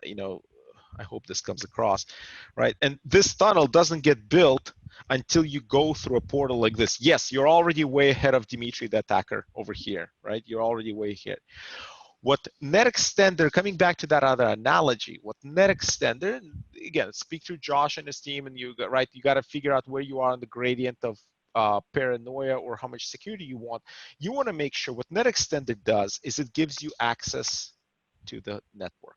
I hope this comes across, right? And this tunnel doesn't get built until you go through a portal like this. Yes, you're already way ahead of Dimitri, the attacker, over here, right? You're already way ahead. What Net Extender, coming back to that other analogy, what Net Extender, again, speak to Josh and his team, and you got to figure out where you are on the gradient of paranoia or how much security you want. You want to make sure what Net Extender does is it gives you access to the network.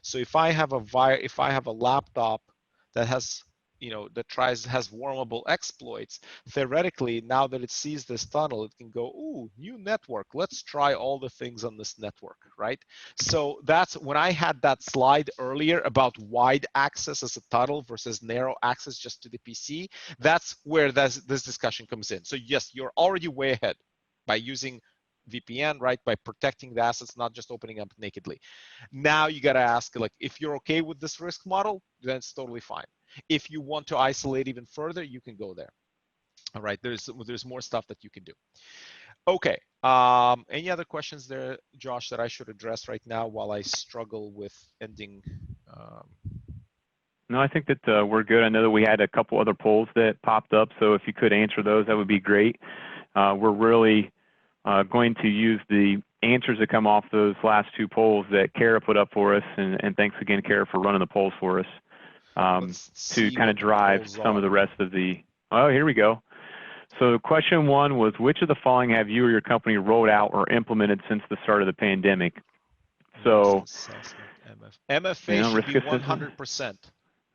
So if I have a laptop that has has wormable exploits, theoretically, now that it sees this tunnel, it can go, ooh, new network. Let's try all the things on this network, right? So that's when I had that slide earlier about wide access as a tunnel versus narrow access just to the PC. That's where this discussion comes in. So yes, you're already way ahead by using VPN, right? By protecting the assets, not just opening up nakedly. Now you got to ask, like, if you're okay with this risk model, then it's totally fine. If you want to isolate even further, you can go there. All right, there's more stuff that you can do. Okay, any other questions there, Josh, that I should address right now while I struggle with ending? No, I think that we're good. I know that we had a couple other polls that popped up, so if you could answer those, that would be great. We're really going to use the answers that come off those last two polls that Kara put up for us, and thanks again, Kara, for running the polls for us to kind of drive some of the rest of the, oh, here we go. So question one was, which of the following have you or your company rolled out or implemented since the start of the pandemic? So MFA should be 100%.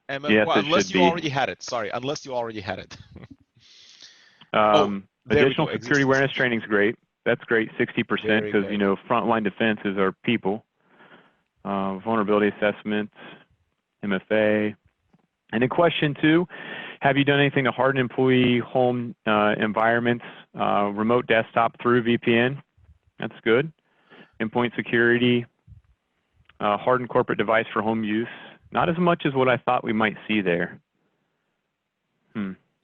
Yes, well, it unless should you be. already had it. Sorry, unless you already had it. Additional security awareness training is great. That's great, 60%, because frontline defenses are people. Vulnerability assessments, MFA. And then question two, have you done anything to harden employee home environments, remote desktop through VPN? That's good. Endpoint security, hardened corporate device for home use. Not as much as what I thought we might see there.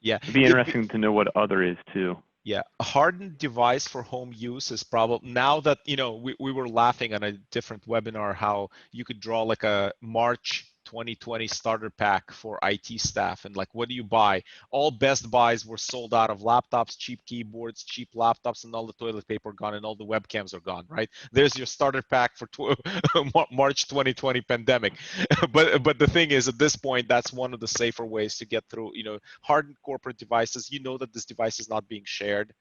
Yeah. It'd be interesting to know what other is too. Yeah, a hardened device for home use is probably, now that, we were laughing on a different webinar how you could draw like a March 2020 starter pack for IT staff, and like, what do you buy? All Best Buys were sold out of laptops, cheap keyboards, cheap laptops, and all the toilet paper gone, and all the webcams are gone, right? There's your starter pack for March 2020 pandemic. But the thing is, at this point, that's one of the safer ways to get through, hardened corporate devices. You know that this device is not being shared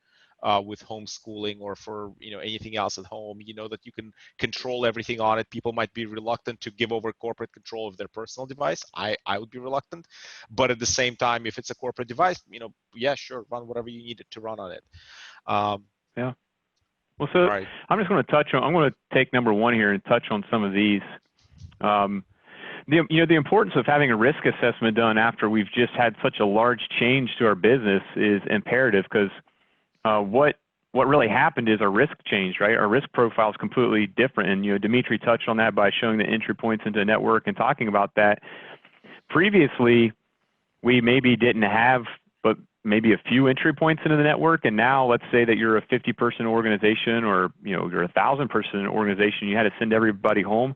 with homeschooling or for anything else at home. You know that you can control everything on it. People might be reluctant to give over corporate control of their personal device. I would be reluctant, but at the same time, if it's a corporate device, yeah, sure, run whatever you need it to run on it. Yeah. Well, so right. I'm just going to take number one here and touch on some of these. The importance of having a risk assessment done after we've just had such a large change to our business is imperative, because what really happened is our risk changed, right? Our risk profile is completely different, and Dimitri touched on that by showing the entry points into a network and talking about that. Previously, we maybe didn't have but maybe a few entry points into the network, and now let's say that you're a 50-person organization, or you're a 1,000-person organization, you had to send everybody home.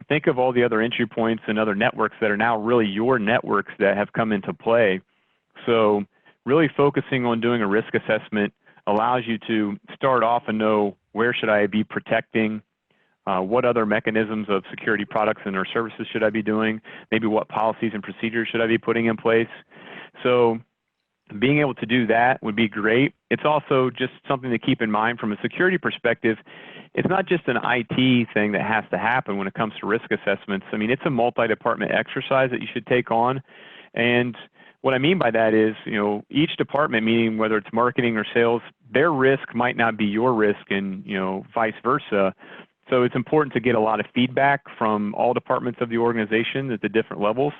Think of all the other entry points and other networks that are now really your networks that have come into play. So really focusing on doing a risk assessment allows you to start off and know, where should I be protecting? What other mechanisms of security products and or services should I be doing? Maybe what policies and procedures should I be putting in place? So being able to do that would be great. It's also just something to keep in mind from a security perspective. It's not just an IT thing that has to happen when it comes to risk assessments. I mean, it's a multi-department exercise that you should take on. And what I mean by that is, each department, meaning whether it's marketing or sales, their risk might not be your risk, and vice versa. So it's important to get a lot of feedback from all departments of the organization at the different levels,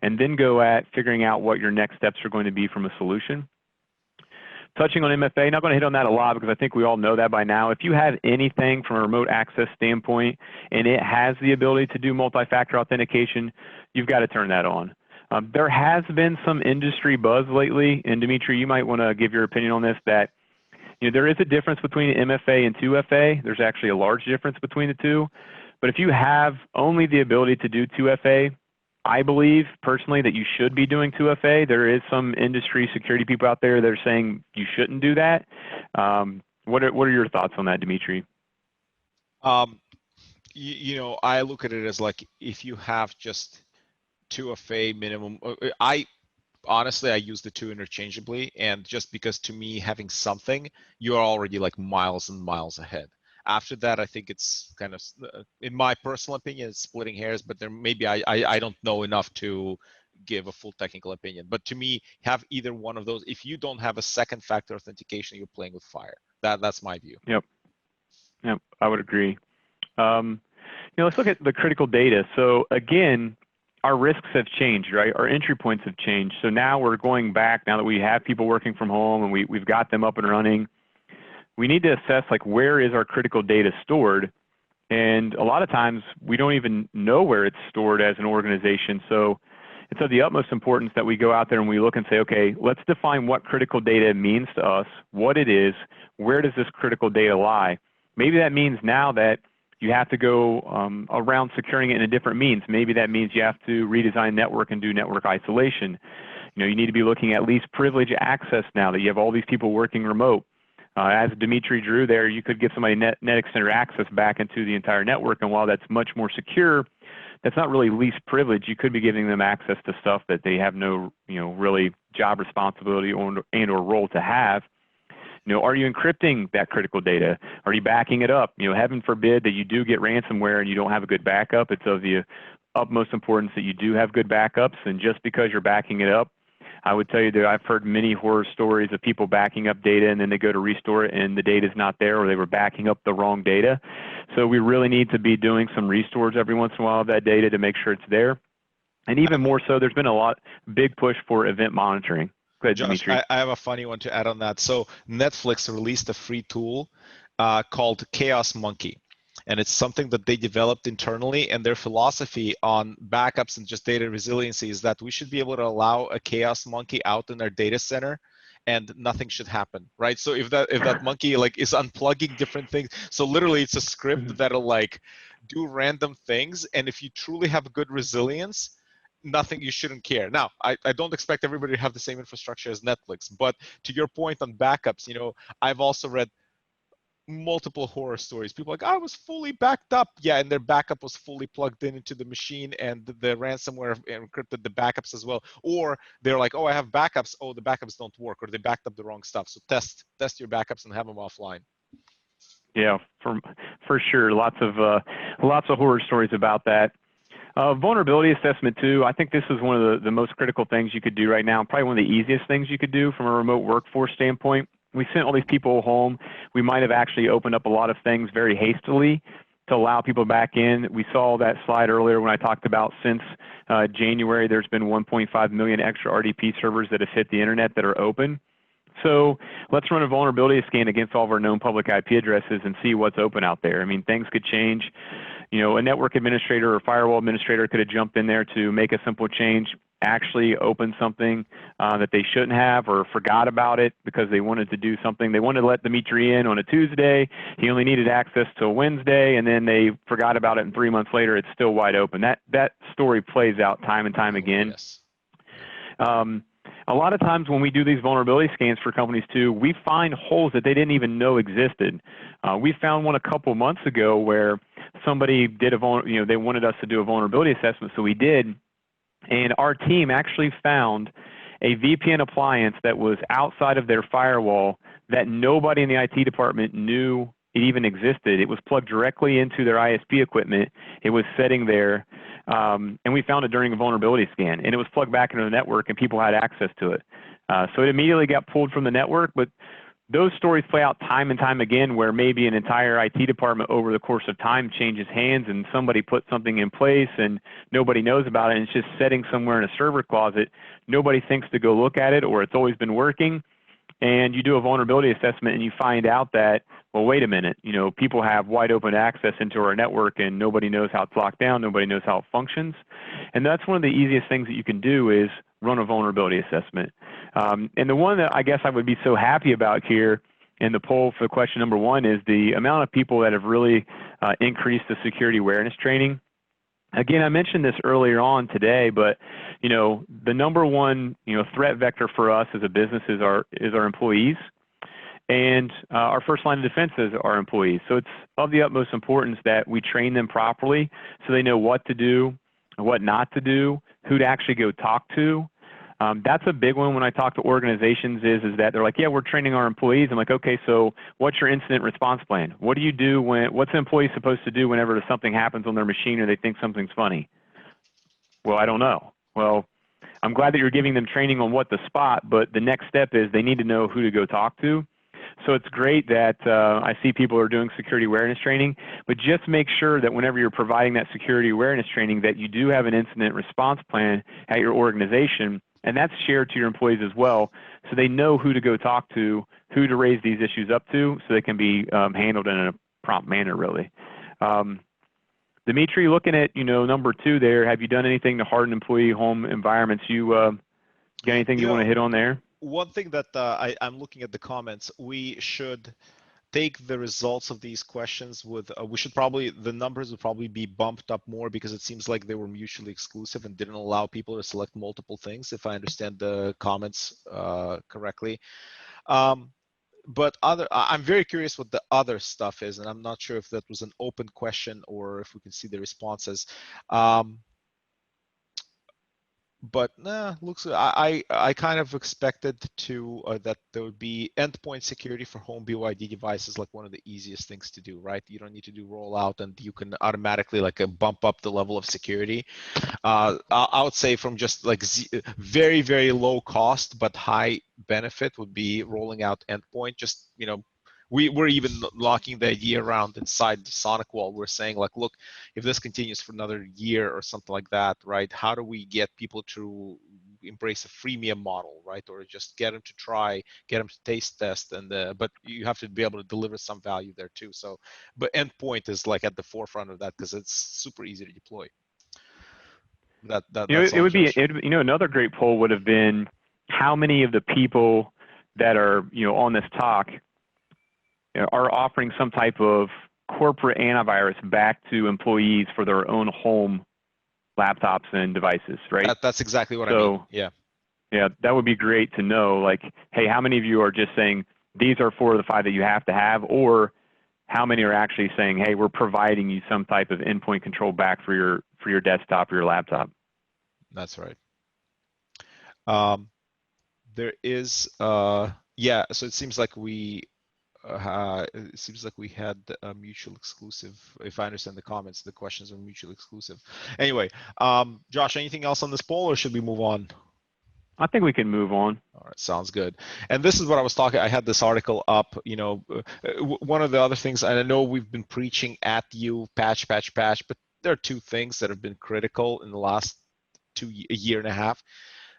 and then go at figuring out what your next steps are going to be from a solution. Touching on MFA, not going to hit on that a lot because I think we all know that by now. If you have anything from a remote access standpoint and it has the ability to do multi-factor authentication, you've got to turn that on. There has been some industry buzz lately, and Dimitri, you might want to give your opinion on this, that there is a difference between MFA and 2FA. There's actually a large difference between the two. But if you have only the ability to do 2FA, I believe personally that you should be doing 2FA. There is some industry security people out there that are saying you shouldn't do that. What are your thoughts on that, Dimitri? I look at it as like, if you have just 2FA minimum, honestly, I use the two interchangeably, and just because to me, having something, you're already like miles and miles ahead. After that, I think it's kind of, in my personal opinion, it's splitting hairs, but there maybe I don't know enough to give a full technical opinion. But to me, have either one of those. If you don't have a second factor authentication, you're playing with fire. That's my view. Yep, I would agree. Let's look at the critical data. So again, our risks have changed, right? Our entry points have changed. So now we're going back, now that we have people working from home and we've got them up and running, we need to assess like, where is our critical data stored? And a lot of times we don't even know where it's stored as an organization. So it's of the utmost importance that we go out there and we look and say, okay, let's define what critical data means to us, what it is, where does this critical data lie? Maybe that means now that you have to go around securing it in a different means. Maybe that means you have to redesign network and do network isolation. You need to be looking at least privilege access now that you have all these people working remote. As Dimitri drew there, you could give somebody net extender access back into the entire network, and while that's much more secure, that's not really least privilege. You could be giving them access to stuff that they have no, really job responsibility and or role to have. Are you encrypting that critical data? Are you backing it up? Heaven forbid that you do get ransomware and you don't have a good backup. It's of the utmost importance that you do have good backups, and just because you're backing it up, I would tell you that I've heard many horror stories of people backing up data and then they go to restore it and the data is not there, or they were backing up the wrong data. So we really need to be doing some restores every once in a while of that data to make sure it's there. And even more so, there's been a big push for event monitoring. Go ahead, Josh, Dimitri. I have a funny one to add on that. So Netflix released a free tool called Chaos Monkey. And it's something that they developed internally, and their philosophy on backups and just data resiliency is that we should be able to allow a chaos monkey out in our data center and nothing should happen, right? So if that monkey like is unplugging different things, so literally it's a script that'll like do random things, and if you truly have good resilience, nothing, you shouldn't care. Now, I don't expect everybody to have the same infrastructure as Netflix, but to your point on backups, I've also read multiple horror stories. People are like, I was fully backed up. Yeah, and their backup was fully plugged into the machine, and the ransomware encrypted the backups as well. Or they're like, oh, I have backups. Oh, the backups don't work, or they backed up the wrong stuff. So test your backups and have them offline. Yeah, for sure. Lots of horror stories about that. Vulnerability assessment too. I think this is one of the most critical things you could do right now. Probably one of the easiest things you could do from a remote workforce standpoint. We sent all these people home. We might have actually opened up a lot of things very hastily to allow people back in. We saw that slide earlier when I talked about since January, there's been 1.5 million extra RDP servers that have hit the internet that are open. So let's run a vulnerability scan against all of our known public IP addresses and see what's open out there. I mean, things could change. A network administrator or firewall administrator could have jumped in there to make a simple change, actually open something that they shouldn't have, or forgot about it because they wanted to do something. They wanted to let Dimitri in on a Tuesday. He only needed access till Wednesday, and then they forgot about it, and 3 months later, it's still wide open. That story plays out time and time again. Yes. A lot of times when we do these vulnerability scans for companies too, we find holes that they didn't even know existed. We found one a couple months ago where somebody did they wanted us to do a vulnerability assessment, so we did. And our team actually found a VPN appliance that was outside of their firewall that nobody in the IT department knew it even existed. It was plugged directly into their ISP equipment. It was sitting there, and we found it during a vulnerability scan. And it was plugged back into the network, and people had access to it. So it immediately got pulled from the network, but those stories play out time and time again where maybe an entire IT department over the course of time changes hands and somebody put something in place and nobody knows about it, and it's just sitting somewhere in a server closet. Nobody thinks to go look at it, or it's always been working. And you do a vulnerability assessment and you find out that, well, wait a minute, people have wide open access into our network and nobody knows how it's locked down, nobody knows how it functions. And that's one of the easiest things that you can do is run a vulnerability assessment. And the one that I guess I would be so happy about here in the poll for question number 1 is the amount of people that have really increased the security awareness training. Again, I mentioned this earlier on today, but the number one threat vector for us as a business is our employees, and our first line of defense is our employees. So it's of the utmost importance that we train them properly so they know what to do, what not to do, who to actually go talk to. That's a big one when I talk to organizations is that they're like, yeah, we're training our employees. I'm like, okay, so what's your incident response plan? What do you do what's the employee supposed to do whenever something happens on their machine or they think something's funny? Well, I don't know. Well, I'm glad that you're giving them training on what to spot, but the next step is they need to know who to go talk to. So it's great that I see people are doing security awareness training, but just make sure that whenever you're providing that security awareness training that you do have an incident response plan at your organization, and that's shared to your employees as well, so they know who to go talk to, who to raise these issues up to, so they can be handled in a prompt manner, really. Dimitri, looking at number 2 there, have you done anything to harden employee home environments? You got anything you want to hit on there? One thing that I'm looking at the comments, we should take the results of these questions with, the numbers would probably be bumped up more because it seems like they were mutually exclusive and didn't allow people to select multiple things, if I understand the comments correctly. But I'm very curious what the other stuff is, and I'm not sure if that was an open question or if we can see the responses. But looks I kind of expected to that there would be endpoint security for home BYD devices, like one of the easiest things to do, right? You don't need to do rollout, and you can automatically bump up the level of security. I would say from just very, very low cost but high benefit would be rolling out endpoint. Just we're even locking the idea around inside the SonicWall. We're saying look, if this continues for another year or something like that, right? How do we get people to embrace a freemium model, right? Or just get them to try, get them to taste test, but you have to be able to deliver some value there too. So, but endpoint is at the forefront of that because it's super easy to deploy. It would be another great poll would have been how many of the people that are on this talk are offering some type of corporate antivirus back to employees for their own home laptops and devices, right? That's exactly what I mean. Yeah. Yeah, that would be great to know, like, hey, how many of you are just saying these are 4 of the 5 that you have to have, or how many are actually saying, hey, we're providing you some type of endpoint control back for your desktop or your laptop? That's right. There is, yeah. So it seems like we had a mutual exclusive. If I understand the comments, the questions are mutually exclusive. Anyway, Josh, anything else on this poll, or should we move on? I think we can move on. All right, sounds good. And this is what I was talking. I had this article up. You know, one of the other things, and I know we've been preaching at you, patch, but there are 2 things that have been critical in the last a year and a half.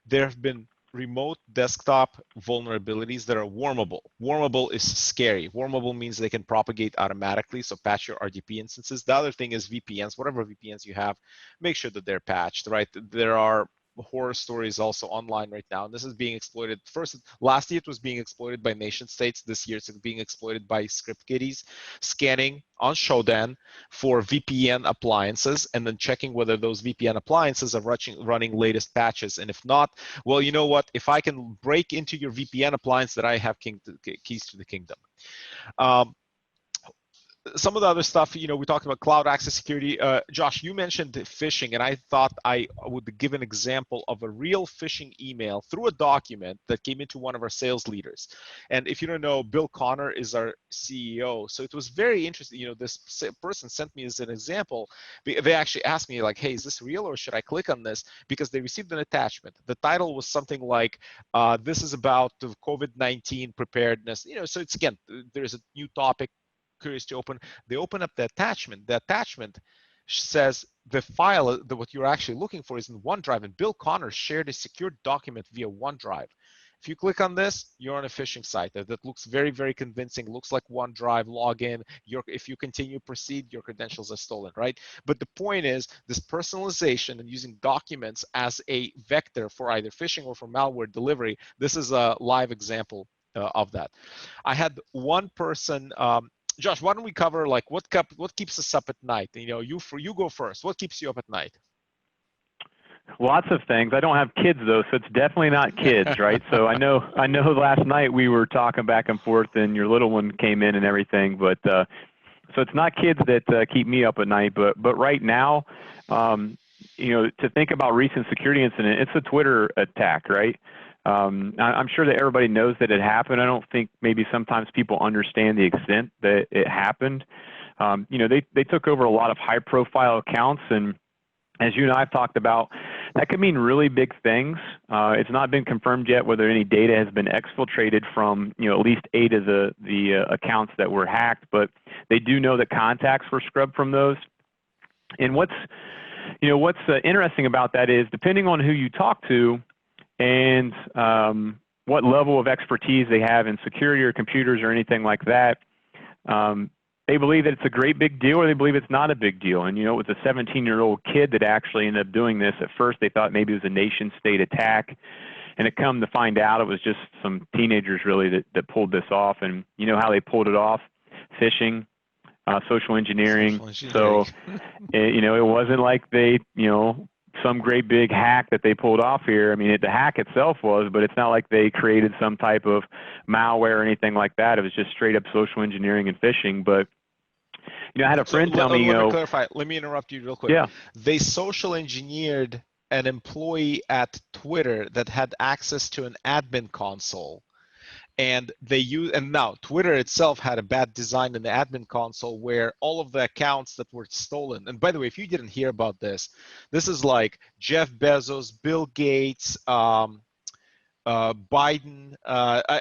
There have been remote desktop vulnerabilities that are wormable. Wormable is scary. Wormable means they can propagate automatically, so patch your RDP instances. The other thing is VPNs. Whatever VPNs you have, make sure that they're patched, right? There are horror stories also online right now, and this is being exploited. Last year it was being exploited by nation states. This year it's being exploited by script kiddies, scanning on Shodan for VPN appliances and then checking whether those VPN appliances are running latest patches. And if not, well, you know what? If I can break into your VPN appliance, that I have keys to the kingdom. Some of the other stuff, you know, we talked about cloud access security. Josh, you mentioned phishing, and I thought I would give an example of a real phishing email through a document that came into one of our sales leaders. And if you don't know, Bill Connor is our CEO. So it was very interesting. You know, this person sent me as an example. They actually asked me, like, hey, is this real or should I click on this? Because they received an attachment. The title was something like, this is about the COVID-19 preparedness. You know, so it's, again, there's a new topic. Curious to open. They open up the attachment. The attachment says the file that what you're actually looking for is in OneDrive, and Bill Connor shared a secured document via OneDrive. If you click on this, you're on a phishing site that looks very, very convincing. Looks like OneDrive login. If you continue proceed, your credentials are stolen, right? But the point is this personalization and using documents as a vector for either phishing or for malware delivery. This is a live example of that. I had one person. Josh, why don't we cover like what keeps us up at night? You know, you go first. What keeps you up at night? Lots of things. I don't have kids though, so it's definitely not kids, right? So I know last night we were talking back and forth, and your little one came in and everything, but so it's not kids that keep me up at night. But right now, you know, to think about recent security incident, it's a Twitter attack, right? I'm sure that everybody knows that it happened. I don't think maybe sometimes people understand the extent that it happened. You know, they took over a lot of high-profile accounts, and as you and I have talked about, that could mean really big things. It's not been confirmed yet whether any data has been exfiltrated from, you know, at least 8 of the accounts that were hacked, but they do know that contacts were scrubbed from those. And what's interesting about that is, depending on who you talk to, and what level of expertise they have in security or computers or anything like that, they believe that it's a great big deal, or they believe it's not a big deal. And, you know, it was a 17-year-old kid that actually ended up doing this. At first, they thought maybe it was a nation-state attack, and it come to find out it was just some teenagers really that pulled this off. And you know how they pulled it off? Phishing, social engineering. So, you know, it wasn't like they, you know, some great big hack that they pulled off here. I mean, the hack itself was, but it's not like they created some type of malware or anything like that. It was just straight up social engineering and phishing. But, you know, I had a friend tell me, let me clarify. Let me interrupt you real quick. Yeah. They social engineered an employee at Twitter that had access to an admin console. And now Twitter itself had a bad design in the admin console where all of the accounts that were stolen. And by the way, if you didn't hear about this is like Jeff Bezos, Bill Gates, Biden.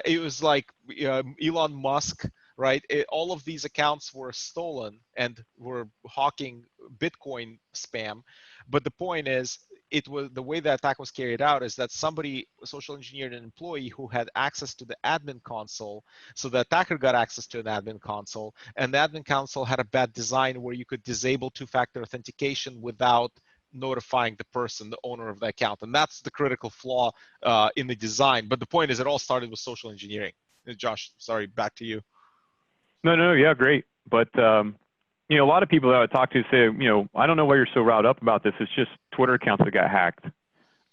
It was like Elon Musk, right? All of these accounts were stolen and were hawking Bitcoin spam. But the point is, it was the way the attack was carried out is that somebody social engineered an employee who had access to the admin console. So the attacker got access to an admin console, and the admin console had a bad design where you could disable two-factor authentication without notifying the person, the owner of the account. And that's the critical flaw in the design. But the point is, it all started with social engineering. Josh, sorry, back to you. No, yeah, great. But a lot of people that I talk to say, I don't know why you're so riled up about this. It's just Twitter accounts that got hacked.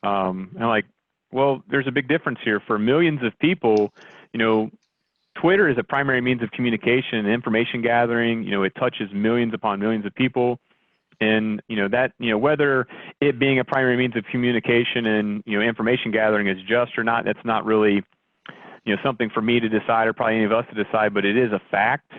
And I'm like, well, there's a big difference here. For millions of people, Twitter is a primary means of communication and information gathering. It touches millions upon millions of people. And, whether it being a primary means of communication and, information gathering is just or not, that's not really, something for me to decide or probably any of us to decide, but it is a fact.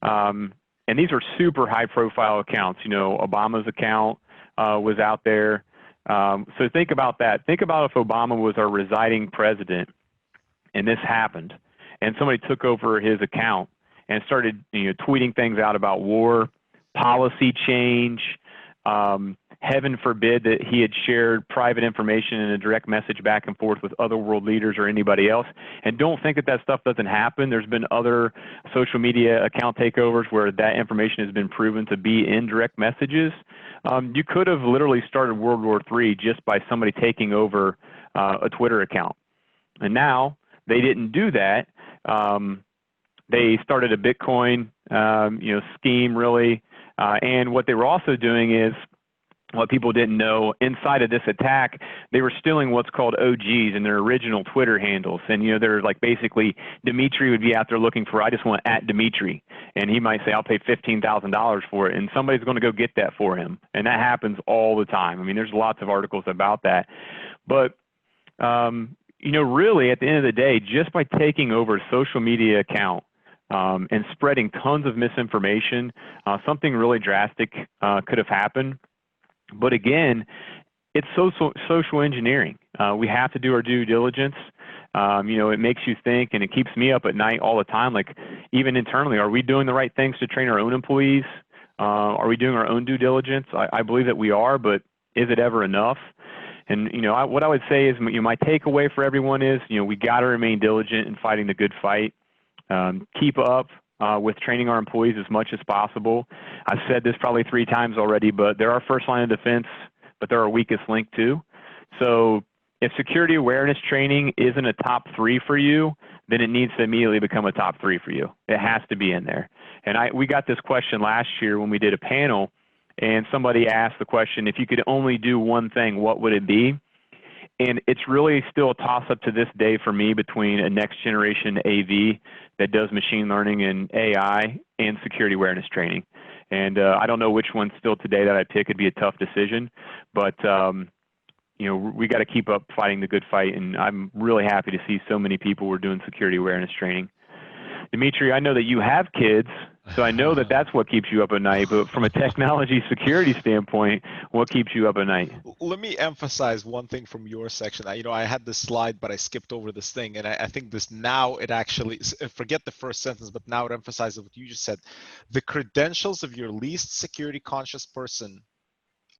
And these are super high profile accounts. Obama's account was out there. So think about that. Think about if Obama was our residing president and this happened and somebody took over his account and started tweeting things out about war, policy change, heaven forbid that he had shared private information in a direct message back and forth with other world leaders or anybody else. And don't think that that stuff doesn't happen. There's been other social media account takeovers where that information has been proven to be in direct messages. You could have literally started World War III just by somebody taking over a Twitter account. And now they didn't do that. They started a Bitcoin, scheme really. And what they were also doing is, what people didn't know, inside of this attack, they were stealing what's called OGs and their original Twitter handles. And, they're like basically, Dimitri would be out there looking for, I just want @Dimitri. And he might say, I'll pay $15,000 for it. And somebody's going to go get that for him. And that happens all the time. I mean, there's lots of articles about that. But, really, at the end of the day, just by taking over a social media account, and spreading tons of misinformation, something really drastic could have happened. But again, it's social engineering. We have to do our due diligence. It makes you think, and it keeps me up at night all the time. Like even internally, are we doing the right things to train our own employees? Are we doing our own due diligence? I believe that we are, but is it ever enough? And what I would say is, my takeaway for everyone is, we got to remain diligent in fighting the good fight. Keep up with training our employees as much as possible. I've said this probably 3 times already, but they're our first line of defense, but they're our weakest link too. So if security awareness training isn't a top 3 for you, then it needs to immediately become a top 3 for you. It has to be in there. And we got this question last year when we did a panel, and somebody asked the question, if you could only do one thing, what would it be? And it's really still a toss-up to this day for me between a next-generation AV that does machine learning and AI and security awareness training. And I don't know which one still today that I pick. It'd be a tough decision. But, we got to keep up fighting the good fight. And I'm really happy to see so many people were doing security awareness training. Dimitri, I know that you have kids, so I know that that's what keeps you up at night. But from a technology security standpoint, what keeps you up at night? Let me emphasize one thing from your section. I had this slide, but I skipped over this thing. And I think this now it actually, forget the first sentence, but now it emphasizes what you just said. The credentials of your least security conscious person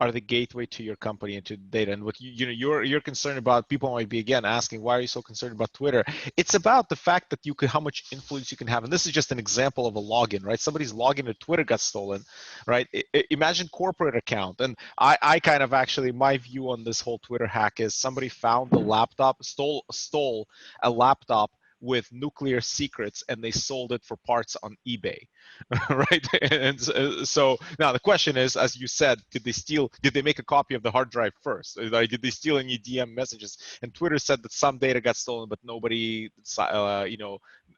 are the gateway to your company and to data. And what you're concerned about, people might be again asking, why are you so concerned about Twitter? It's about the fact that how much influence you can have. And this is just an example of a login, right? Somebody's login to Twitter got stolen, right? Imagine corporate account. And I kind of actually, my view on this whole Twitter hack is somebody found the laptop, stole a laptop with nuclear secrets, and they sold it for parts on eBay, right? And so now the question is, as you said, did they make a copy of the hard drive first? Like, did they steal any DM messages? And Twitter said that some data got stolen, but nobody,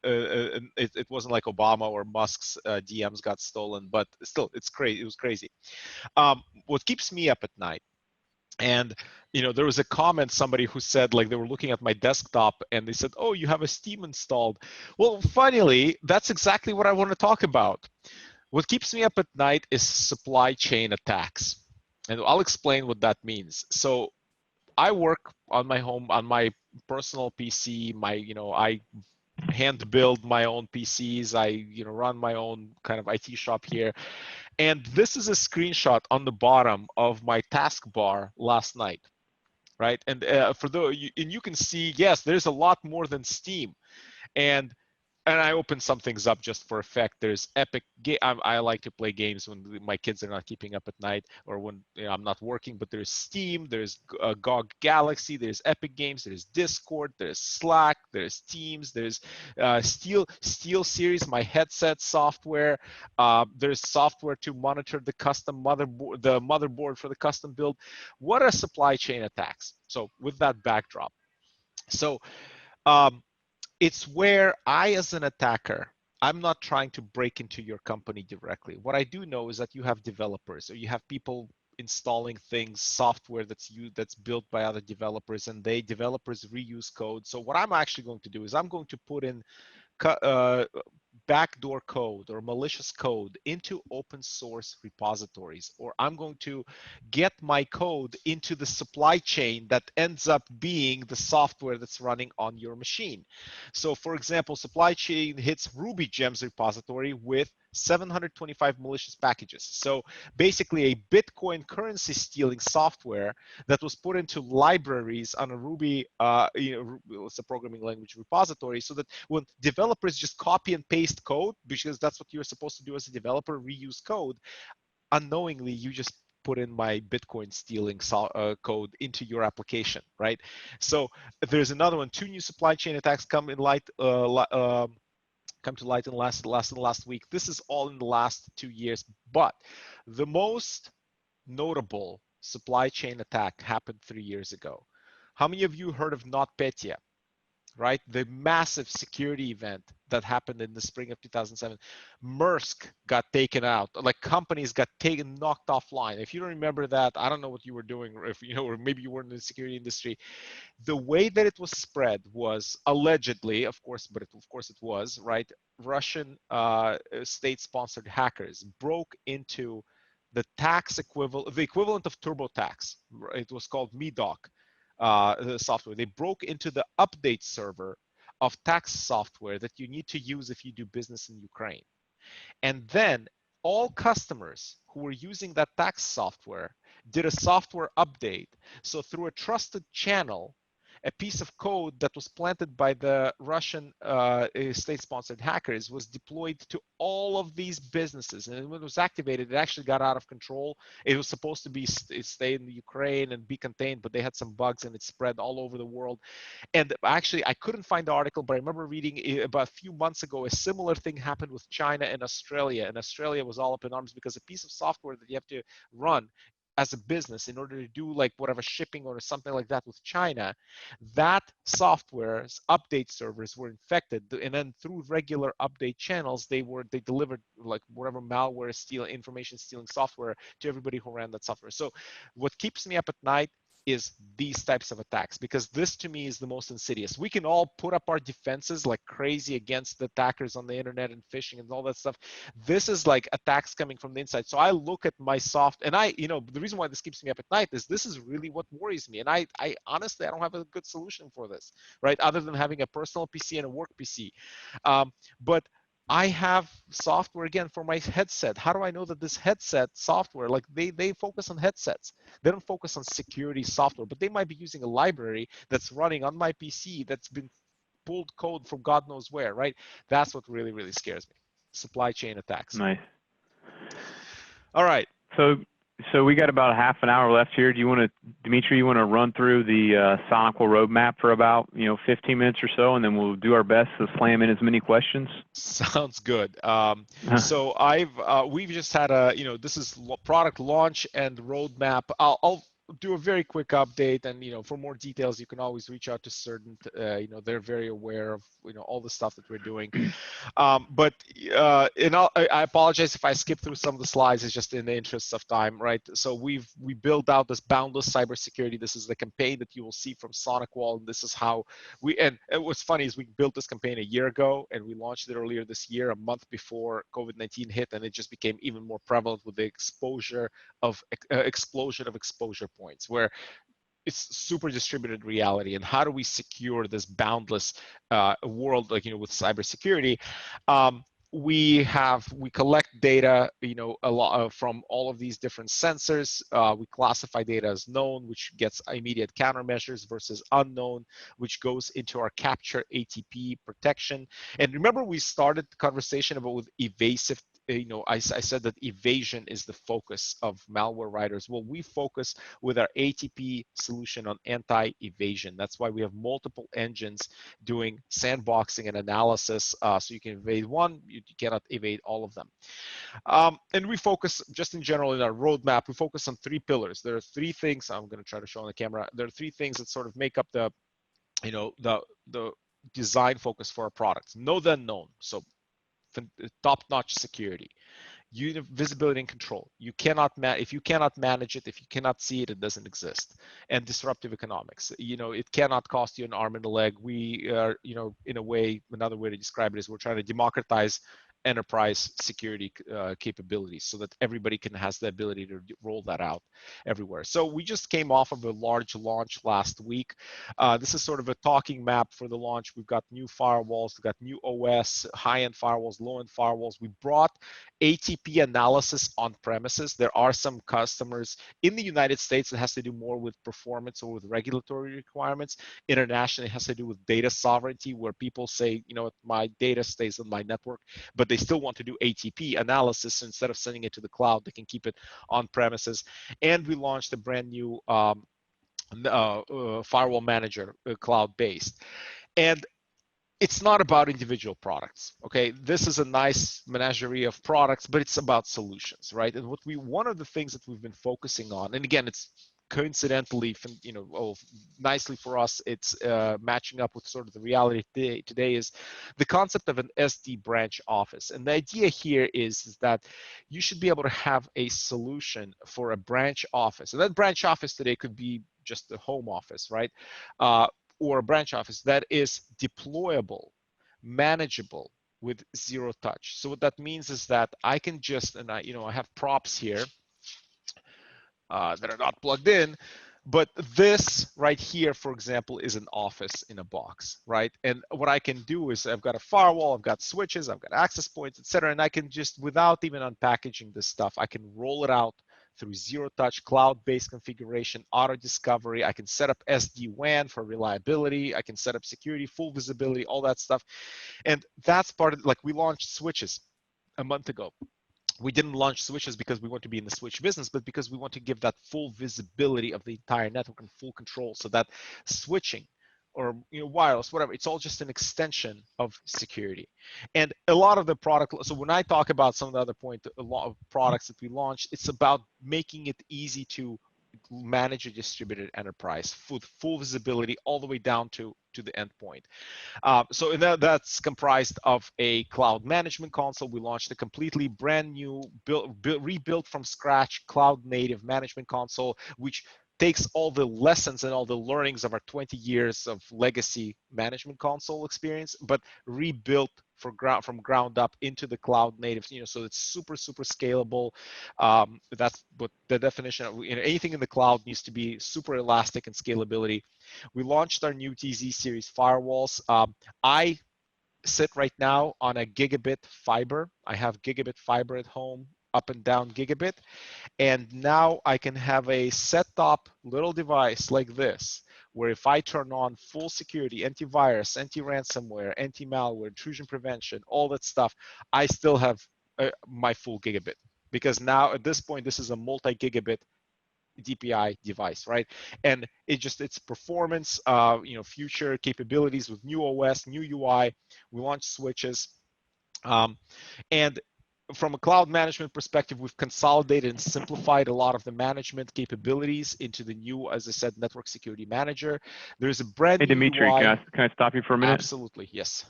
it wasn't like Obama or Musk's DMs got stolen, but still, it's crazy. It was crazy. What keeps me up at night, and there was a comment, somebody who said, like, they were looking at my desktop and they said, oh, you have a Steam installed. Well, funnily, that's exactly what I want to talk about. What keeps me up at night is supply chain attacks. And I'll explain what that means. So I work on my personal PC, I hand build my own PCs. I run my own kind of IT shop here. And this is a screenshot on the bottom of my taskbar last night, right? And you can see, yes, there's a lot more than Steam. And and I open some things up just for effect. There's Epic. I like to play games when my kids are not keeping up at night or when I'm not working. But there's Steam, there's GOG Galaxy, there's Epic Games, there's Discord, there's Slack, there's Teams, there's Steel Series, my headset software. There's software to monitor the custom motherboard for the custom build. What are supply chain attacks? So with that backdrop, so. It's where I, as an attacker, I'm not trying to break into your company directly. What I do know is that you have developers, or you have people installing things, software that's built by other developers, and developers reuse code. So what I'm actually going to do is I'm going to put in backdoor code or malicious code into open source repositories, or I'm going to get my code into the supply chain that ends up being the software that's running on your machine. So for example, supply chain hits Ruby Gems repository with 725 malicious packages. So basically a Bitcoin currency stealing software that was put into libraries on a Ruby, it's a programming language repository, so that when developers just copy and paste code, because that's what you're supposed to do as a developer, reuse code, unknowingly you just put in my Bitcoin stealing code into your application, right? So there's another one. 2 new supply chain attacks come to light in last week. This is all in the last 2 years, but the most notable supply chain attack happened 3 years ago. How many of you heard of NotPetya? Right? The massive security event that happened in the spring of 2007. Maersk got taken out. Like companies got knocked offline. If you don't remember that, I don't know what you were doing, or if or maybe you weren't in the security industry. The way that it was spread was allegedly, of course it was, right? Russian state-sponsored hackers broke into the equivalent of TurboTax. It was called MEDOC. The software. They broke into the update server of tax software that you need to use if you do business in Ukraine. And then all customers who were using that tax software did a software update. So through a trusted channel, a piece of code that was planted by the Russian state-sponsored hackers was deployed to all of these businesses. And when it was activated, it actually got out of control. It was supposed to stay in the Ukraine and be contained, but they had some bugs and it spread all over the world. And actually, I couldn't find the article, but I remember reading about a few months ago, a similar thing happened with China and Australia. And Australia was all up in arms because a piece of software that you have to run as a business in order to do like whatever shipping or something like that with China, that software's update servers were infected, and then through regular update channels they delivered like whatever malware information stealing software to everybody who ran that software. So what keeps me up at night is these types of attacks, because this to me is the most insidious. We can all put up our defenses like crazy against the attackers on the internet and phishing and all that stuff. This is like attacks coming from the inside. So I look at my and the reason why this keeps me up at night is this is really what worries me. And I honestly, I don't have a good solution for this, right? Other than having a personal PC and a work PC. But I have software again for my headset. How do I know that this headset software, like they focus on headsets. They don't focus on security software, but they might be using a library that's running on my PC that's been pulled code from God knows where, right? That's what really, really scares me. Supply chain attacks. Nice. All right. So we got about half an hour left here. Dimitri, you want to run through the SonicWall roadmap for about 15 minutes or so, and then we'll do our best to slam in as many questions. Sounds good. So we've just had this is product launch and roadmap. I'll do a very quick update, and for more details you can always reach out to Certain. They're very aware of all the stuff that we're doing. But I apologize if I skip through some of the slides. It's just in the interests of time, right? So we built out this boundless cybersecurity. This is the campaign that you will see from SonicWall, and this is how and what's funny is we built this campaign a year ago and we launched it earlier this year, a month before COVID-19 hit, and it just became even more prevalent with the explosion of exposure points, where it's super distributed reality. And how do we secure this boundless world, with cybersecurity? we collect data, a lot from all of these different sensors. We classify data as known, which gets immediate countermeasures, versus unknown, which goes into our capture ATP protection. And remember, we started the conversation about with evasive. I said that evasion is the focus of malware writers. Well, we focus with our ATP solution on anti-evasion. That's why we have multiple engines doing sandboxing and analysis, so you can evade one, you cannot evade all of them. And we focus, just in general, in our roadmap, we focus on 3 pillars. There are 3 things I'm going to try to show on the camera. There are 3 things that sort of make up the design focus for our products. Know the unknown, so top-notch security. Visibility and control. If you cannot manage it, if you cannot see it, it doesn't exist. And disruptive economics. It cannot cost you an arm and a leg. We are, in a way, another way to describe it is we're trying to democratize enterprise security capabilities so that everybody has the ability to roll that out everywhere. So we just came off of a large launch last week. This is sort of a talking map for the launch. We've got new firewalls, we've got new OS, high-end firewalls, low-end firewalls. We brought ATP analysis on premises. There are some customers in the United States that has to do more with performance or with regulatory requirements. Internationally, it has to do with data sovereignty, where people say, my data stays on my network, but they still want to do ATP analysis. So instead of sending it to the cloud, they can keep it on premises. And we launched a brand new firewall manager, cloud-based. And it's not about individual products, okay? This is a nice menagerie of products, but it's about solutions, right? And one of the things that we've been focusing on, and again, it's coincidentally, nicely for us, it's matching up with sort of the reality today is the concept of an SD branch office. And the idea here is that you should be able to have a solution for a branch office. And that branch office today could be just the home office, right? Or a branch office that is deployable, manageable with zero touch. So what that means is that I can just, and I have props here that are not plugged in, but this right here, for example, is an office in a box, right? And what I can do is I've got a firewall, I've got switches, I've got access points, etc. And I can just, without even unpackaging this stuff, I can roll it out through zero-touch, cloud-based configuration, auto-discovery. I can set up SD-WAN for reliability. I can set up security, full visibility, all that stuff. And that's part of, we launched switches a month ago. We didn't launch switches because we want to be in the switch business, but because we want to give that full visibility of the entire network and full control, so that switching or wireless, whatever, it's all just an extension of security. And a lot of the product, so when I talk about some of the other point, a lot of products that we launched, it's about making it easy to manage a distributed enterprise with full visibility all the way down to the endpoint. So that's comprised of a cloud management console. We launched a completely brand new, rebuilt from scratch cloud native management console, which takes all the lessons and all the learnings of our 20 years of legacy management console experience, but rebuilt from ground up into the cloud native, so it's super scalable. That's what the definition of anything in the cloud needs to be super elastic and scalability. We launched our new TZ series firewalls. I sit right now on a gigabit fiber. I have gigabit fiber at home, up and down gigabit. And now I can have a set-top little device like this, where if I turn on full security, antivirus, anti-ransomware, anti-malware, intrusion prevention, all that stuff, I still have my full gigabit. Because now at this point, this is a multi-gigabit DPI device, right? And its performance, future capabilities with new OS, new UI. We launched switches. And from a cloud management perspective, we've consolidated and simplified a lot of the management capabilities into the new, as I said, network security manager. There's a brand new Dimitri, UI. can I stop you for a minute? Absolutely, yes.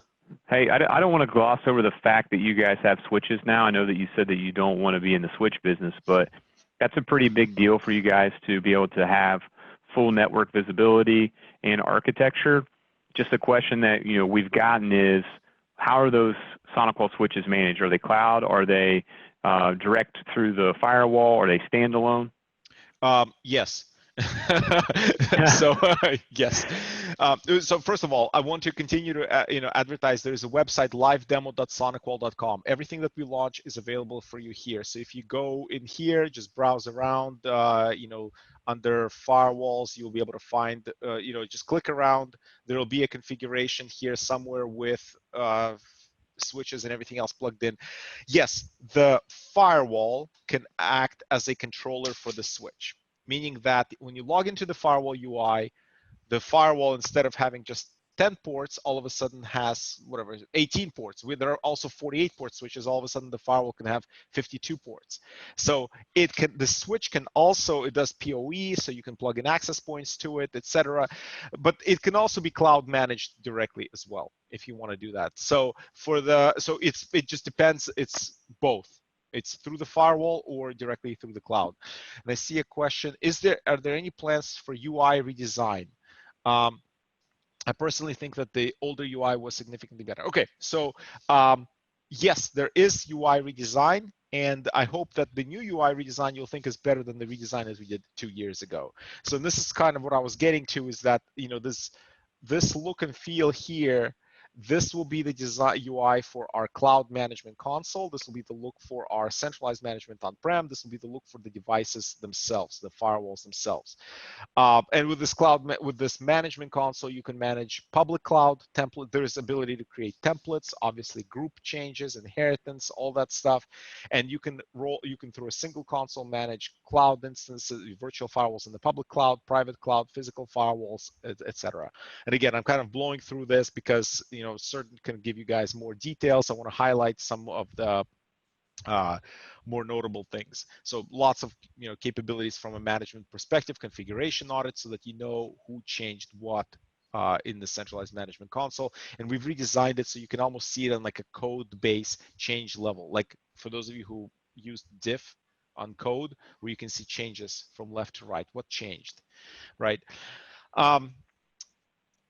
Hey, I don't want to gloss over the fact that you guys have switches now. I know that you said that you don't want to be in the switch business, but that's a pretty big deal for you guys to be able to have full network visibility and architecture. Just a question that we've gotten is, how are those SonicWall switches managed? Are they cloud? Are they direct through the firewall? Are they standalone? Yes. So yes. So first of all, I want to continue to advertise. There is a website, livedemo.sonicwall.com. Everything that we launch is available for you here. So if you go in here, just browse around. Under firewalls, you'll be able to find. Just click around. There will be a configuration here somewhere with switches and everything else plugged in. Yes, the firewall can act as a controller for the switch, meaning that when you log into the firewall UI, the firewall, instead of having just 10 ports, all of a sudden has 18 ports. There are also 48 port switches. All of a sudden, the firewall can have 52 ports. So the switch can also, it does PoE, so you can plug in access points to it, etc. But it can also be cloud managed directly as well if you want to do that. So it just depends. It's both. It's through the firewall or directly through the cloud. And I see a question: are there any plans for UI redesign? I personally think that the older UI was significantly better. Okay, so yes, there is UI redesign, and I hope that the new UI redesign you'll think is better than the redesign as we did 2 years ago. So this is kind of what I was getting to, is that this look and feel here, this will be the design UI for our cloud management console. This will be the look for our centralized management on-prem. This will be the look for the devices themselves, the firewalls themselves. And with this management console, you can manage public cloud template. There's ability to create templates, obviously group changes, inheritance, all that stuff. And you can through a single console manage cloud instances, virtual firewalls in the public cloud, private cloud, physical firewalls, etc. And again, I'm kind of blowing through this because certain can give you guys more details. I want to highlight some of the more notable things. So lots of capabilities from a management perspective, configuration audit, so that you know who changed what in the centralized management console. And we've redesigned it so you can almost see it on like a code base change level. Like for those of you who used diff on code, where you can see changes from left to right, what changed, right?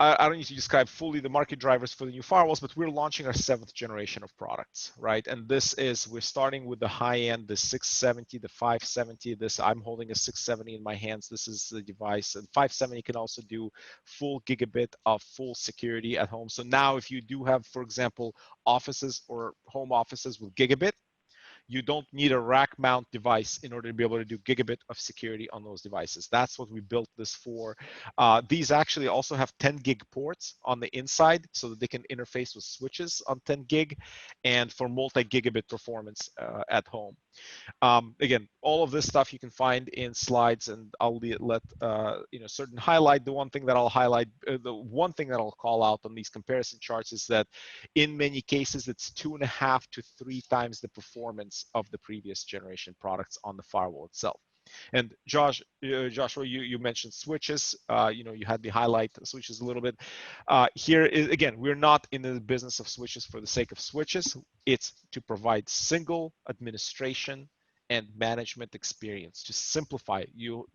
I don't need to describe fully the market drivers for the new firewalls, but we're launching our 7th generation of products, right? And we're starting with the high end, the 670, the 570. I'm holding a 670 in my hands. This is the device. And 570 can also do full gigabit of full security at home. So now if you do have, for example, offices or home offices with gigabit, you don't need a rack mount device in order to be able to do gigabit of security on those devices. That's what we built this for. These actually also have 10 gig ports on the inside so that they can interface with switches on 10 gig and for multi-gigabit performance at home. Again, all of this stuff you can find in slides, and I'll let certain highlight. The one thing that I'll highlight, the one thing that I'll call out on these comparison charts is that in many cases it's 2.5 to 3 times the performance of the previous generation products on the firewall itself. And Joshua, you mentioned switches. You had the highlight switches a little bit. Here is, again, we're not in the business of switches for the sake of switches. It's to provide single administration and management experience, to simplify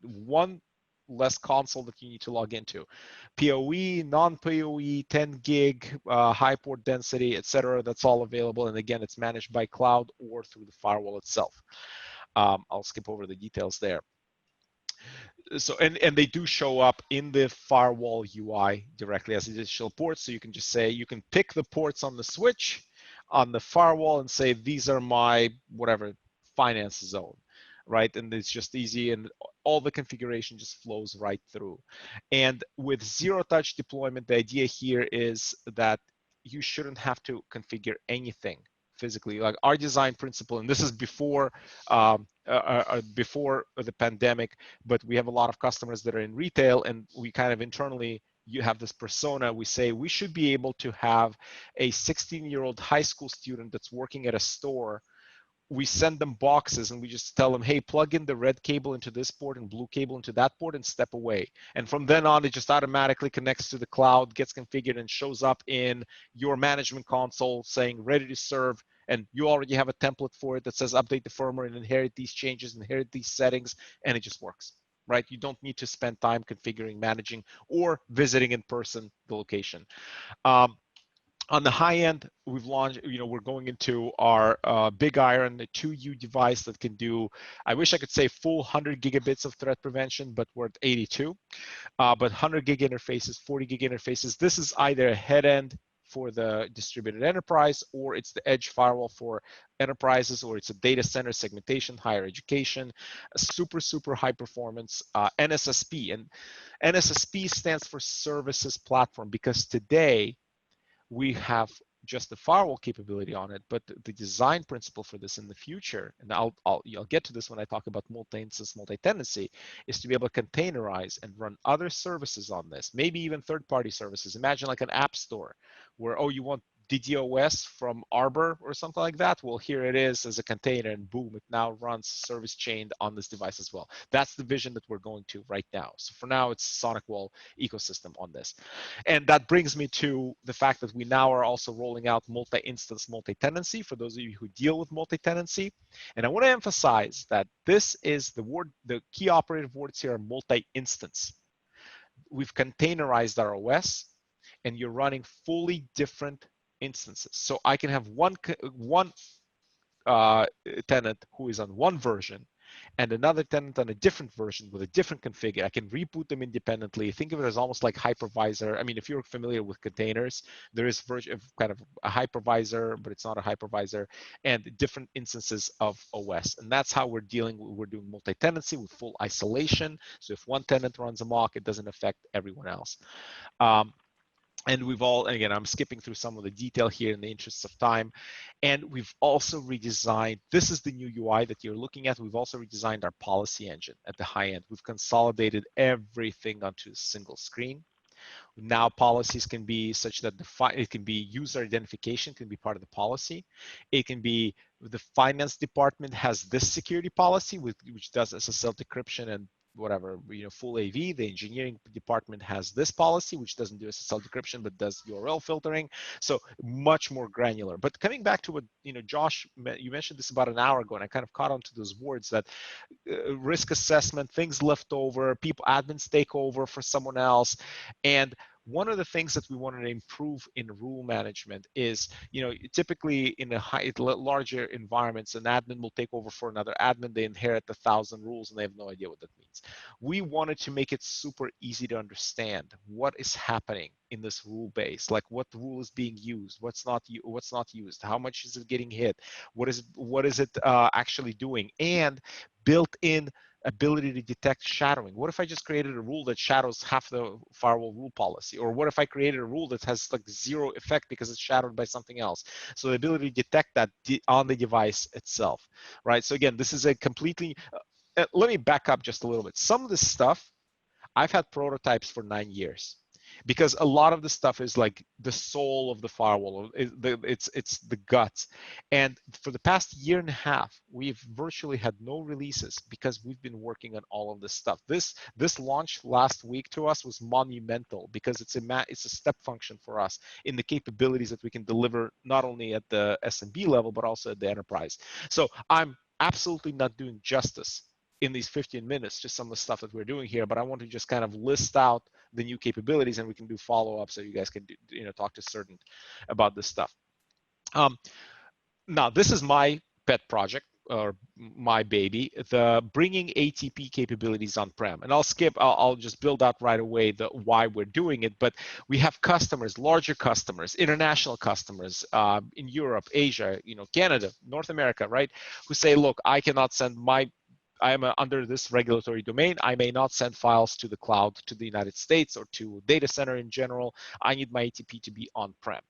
one less console that you need to log into. PoE, non-PoE, 10 gig, high port density, etc. That's all available. And again, it's managed by cloud or through the firewall itself. I'll skip over the details there. So, and they do show up in the firewall UI directly as additional ports. So you can just say, you can pick the ports on the switch, on the firewall, and say, these are my whatever finance zone, right? And it's just easy, and all the configuration just flows right through. And with zero-touch deployment, the idea here is that you shouldn't have to configure anything physically. Like our design principle, and this is before the pandemic, but we have a lot of customers that are in retail, and we kind of internally, you have this persona. We say we should be able to have a 16-year-old high school student that's working at a store. We send them boxes and we just tell them, hey, plug in the red cable into this port and blue cable into that port and step away. And from then on, it just automatically connects to the cloud, gets configured, and shows up in your management console saying ready to serve. And you already have a template for it that says update the firmware and inherit these changes, inherit these settings, and it just works, right? You don't need to spend time configuring, managing, or visiting in person the location. On the high end, we've launched, we're going into our big iron, the 2U device that can do, I wish I could say full 100 gigabits of threat prevention, but we're at 82. But 100 gig interfaces, 40 gig interfaces, this is either a head end for the distributed enterprise, or it's the edge firewall for enterprises, or it's a data center segmentation, higher education, a super, super high performance NSSP. And NSSP stands for Services Platform, because today, we have just the firewall capability on it, but the design principle for this in the future, and I'll get to this when I talk about multi-instance, multi-tenancy, is to be able to containerize and run other services on this, maybe even third-party services. Imagine like an app store where, oh, you want DDoS from Arbor or something like that. Well, here it is as a container, and boom, it now runs service chained on this device as well. That's the vision that we're going to right now. So for now, it's SonicWall ecosystem on this. And that brings me to the fact that we now are also rolling out multi-instance, multi-tenancy for those of you who deal with multi-tenancy. And I want to emphasize that this is the key operative words here are multi-instance. We've containerized our OS, and you're running fully different instances. So I can have one tenant who is on one version and another tenant on a different version with a different config. I can reboot them independently. Think of it as almost like hypervisor. I mean, if you're familiar with containers, there is kind of a hypervisor, but it's not a hypervisor, and different instances of OS. And that's how we're doing multi-tenancy with full isolation. So if one tenant runs amok, it doesn't affect everyone else. And again, I'm skipping through some of the detail here in the interest of time. And we've also redesigned, this is the new UI that you're looking at. We've also redesigned our policy engine at the high end. We've consolidated everything onto a single screen. Now policies can be such that it can be user identification can be part of the policy. It can be the finance department has this security policy which does SSL decryption and whatever, full AV. The engineering department has this policy, which doesn't do SSL decryption, but does URL filtering. So much more granular. But coming back to what, Josh, you mentioned this about an hour ago, and I kind of caught on to those words that risk assessment, things left over, admins take over for someone else. And one of the things that we wanted to improve in rule management is, typically in larger environments, an admin will take over for another admin. They inherit 1,000 rules and they have no idea what that means. We wanted to make it super easy to understand what is happening in this rule base, like what rule is being used, what's not used, how much is it getting hit, what is it actually doing, and built in ability to detect shadowing. What if I just created a rule that shadows half the firewall rule policy? Or what if I created a rule that has like zero effect because it's shadowed by something else? So the ability to detect that on the device itself, right? So again, this is a completely, let me back up just a little bit. Some of this stuff, I've had prototypes for 9 years. Because a lot of the stuff is like the soul of the firewall. It's the guts. And for the past year and a half, we've virtually had no releases because we've been working on all of this stuff. This launch last week to us was monumental because it's a step function for us in the capabilities that we can deliver not only at the SMB level, but also at the enterprise. So I'm absolutely not doing justice in these 15 minutes to some of the stuff that we're doing here, but I want to just kind of list out the new capabilities, and we can do follow-up so you guys can talk to certain about this stuff. Now, this is my pet project or my baby, the bringing ATP capabilities on-prem. And I'll just build out right away the why we're doing it, but we have customers, larger customers, international customers in Europe, Asia, Canada, North America, right? Who say, look, I cannot send I am under this regulatory domain. I may not send files to the cloud, to the United States, or to a data center in general. I need my ATP to be on-prem.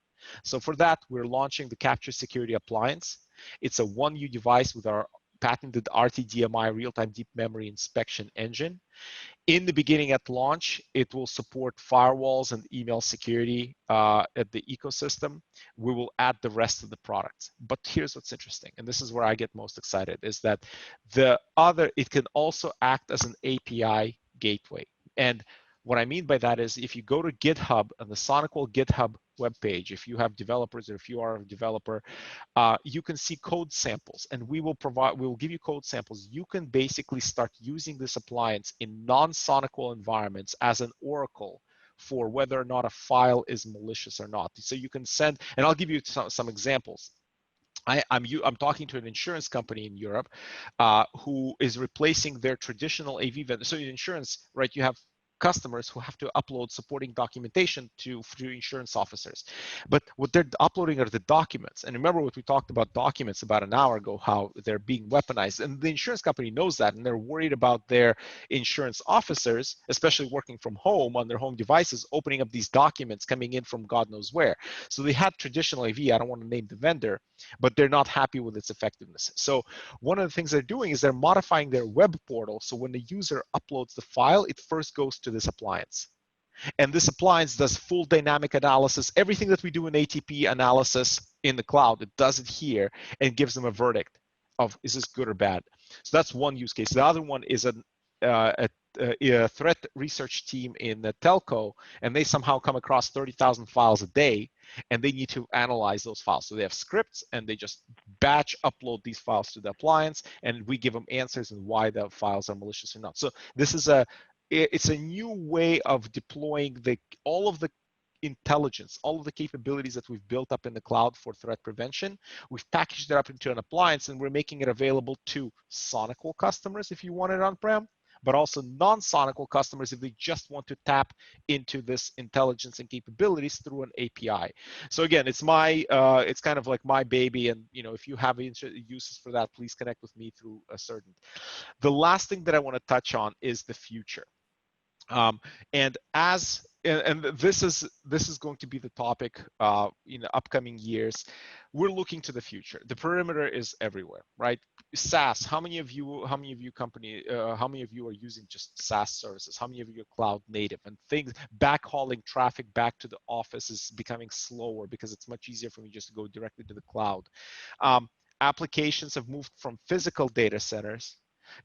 So for that, we're launching the Capture Security Appliance. It's a 1U device with our patented RTDMI real-time deep memory inspection engine. In the beginning at launch, it will support firewalls and email security at the ecosystem. We will add the rest of the products. But here's what's interesting, and this is where I get most excited, is that it can also act as an API gateway. And what I mean by that is if you go to GitHub, on the SonicWall GitHub webpage, if you have developers or if you are a developer, you can see code samples, and we will give you code samples. You can basically start using this appliance in non-SonicWall environments as an oracle for whether or not a file is malicious or not. So you can send, and I'll give you some examples. I'm talking to an insurance company in Europe who is replacing their traditional AV vendor. So in insurance, right, you have customers who have to upload supporting documentation to insurance officers. But what they're uploading are the documents. And remember what we talked about documents about an hour ago, how they're being weaponized. And the insurance company knows that, and they're worried about their insurance officers, especially working from home on their home devices, opening up these documents coming in from God knows where. So they had traditional AV, I don't want to name the vendor, but they're not happy with its effectiveness. So one of the things they're doing is they're modifying their web portal. So when the user uploads the file, it first goes to this appliance. And this appliance does full dynamic analysis. Everything that we do in ATP analysis in the cloud, it does it here and gives them a verdict of is this good or bad. So that's one use case. The other one is a threat research team in the telco, and they somehow come across 30,000 files a day, and they need to analyze those files. So they have scripts, and they just batch upload these files to the appliance, and we give them answers and why the files are malicious or not. So this is it's a new way of deploying all of the intelligence, all of the capabilities that we've built up in the cloud for threat prevention. We've packaged it up into an appliance, and we're making it available to SonicWall customers if you want it on-prem, but also non-SonicWall customers if they just want to tap into this intelligence and capabilities through an API. So again, it's it's kind of like my baby, and if you have uses for that, please connect with me through a certain. The last thing that I want to touch on is the future. And this is going to be the topic in the upcoming years. We're looking to the future. The perimeter is everywhere, right? SaaS. How many of you are using just SaaS services? How many of you are cloud native? And things backhauling traffic back to the office is becoming slower because it's much easier for me just to go directly to the cloud. Applications have moved from physical data centers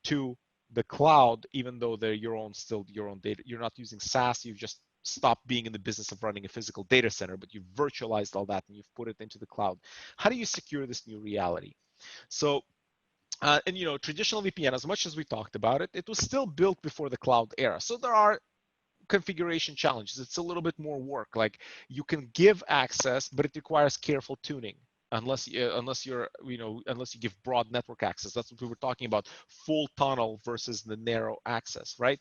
to the cloud, even though they're still your own data. You're not using SaaS. You've just stopped being in the business of running a physical data center, but you've virtualized all that and you've put it into the cloud. How do you secure this new reality? So, traditional VPN, as much as we talked about it, it was still built before the cloud era. So there are configuration challenges. It's a little bit more work. Like you can give access, but it requires careful tuning. Unless you give broad network access. That's what we were talking about, full tunnel versus the narrow access, right?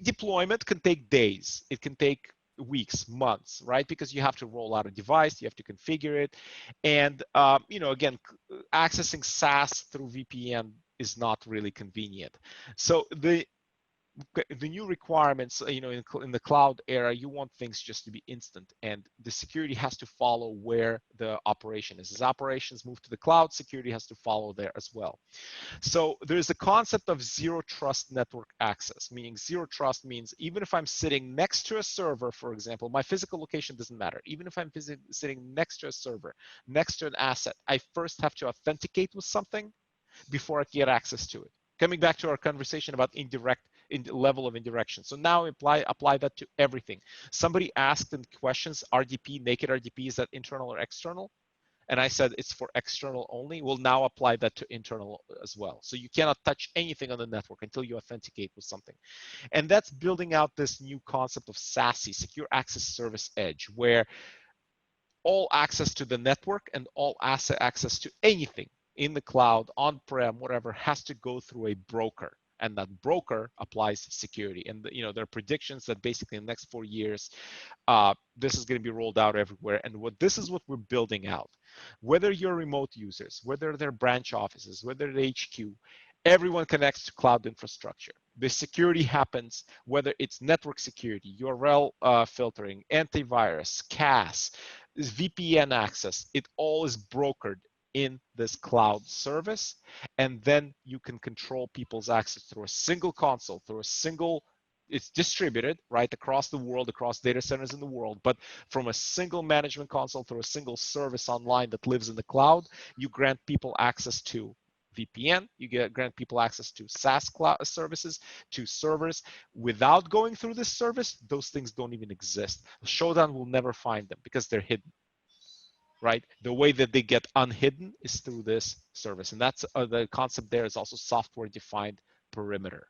Deployment can take days. It can take weeks, months, right? Because you have to roll out a device, you have to configure it. And, again, accessing SaaS through VPN is not really convenient. So the new requirements, in the cloud era, you want things just to be instant, and the security has to follow where the operation is. As operations move to the cloud, security has to follow there as well. So there's a concept of zero trust network access, meaning zero trust means even if I'm sitting next to a server, for example, my physical location doesn't matter. Even if I'm sitting next to a server, next to an asset, I first have to authenticate with something before I get access to it. Coming back to our conversation about level of indirection. So now apply that to everything. Somebody asked in questions, RDP, naked RDP, is that internal or external? And I said it's for external only. We'll now apply that to internal as well. So you cannot touch anything on the network until you authenticate with something. And that's building out this new concept of SASE, Secure Access Service Edge, where all access to the network and all access to anything in the cloud, on-prem, whatever, has to go through a broker. And that broker applies security. And there are predictions that basically in the next 4 years, this is going to be rolled out everywhere. And this is what we're building out. Whether you're remote users, whether they're branch offices, whether they're HQ, everyone connects to cloud infrastructure. The security happens, whether it's network security, URL filtering, antivirus, CAS, VPN access, it all is brokered in this cloud service, and then you can control people's access through a single console, it's distributed right across the world, across data centers in the world, but from a single management console through a single service online that lives in the cloud, you grant people access to VPN, grant people access to SaaS cloud services, to servers. Without going through this service, those things don't even exist. Shodan will never find them because they're hidden. Right? The way that they get unhidden is through this service. And that's the concept there is also software-defined perimeter.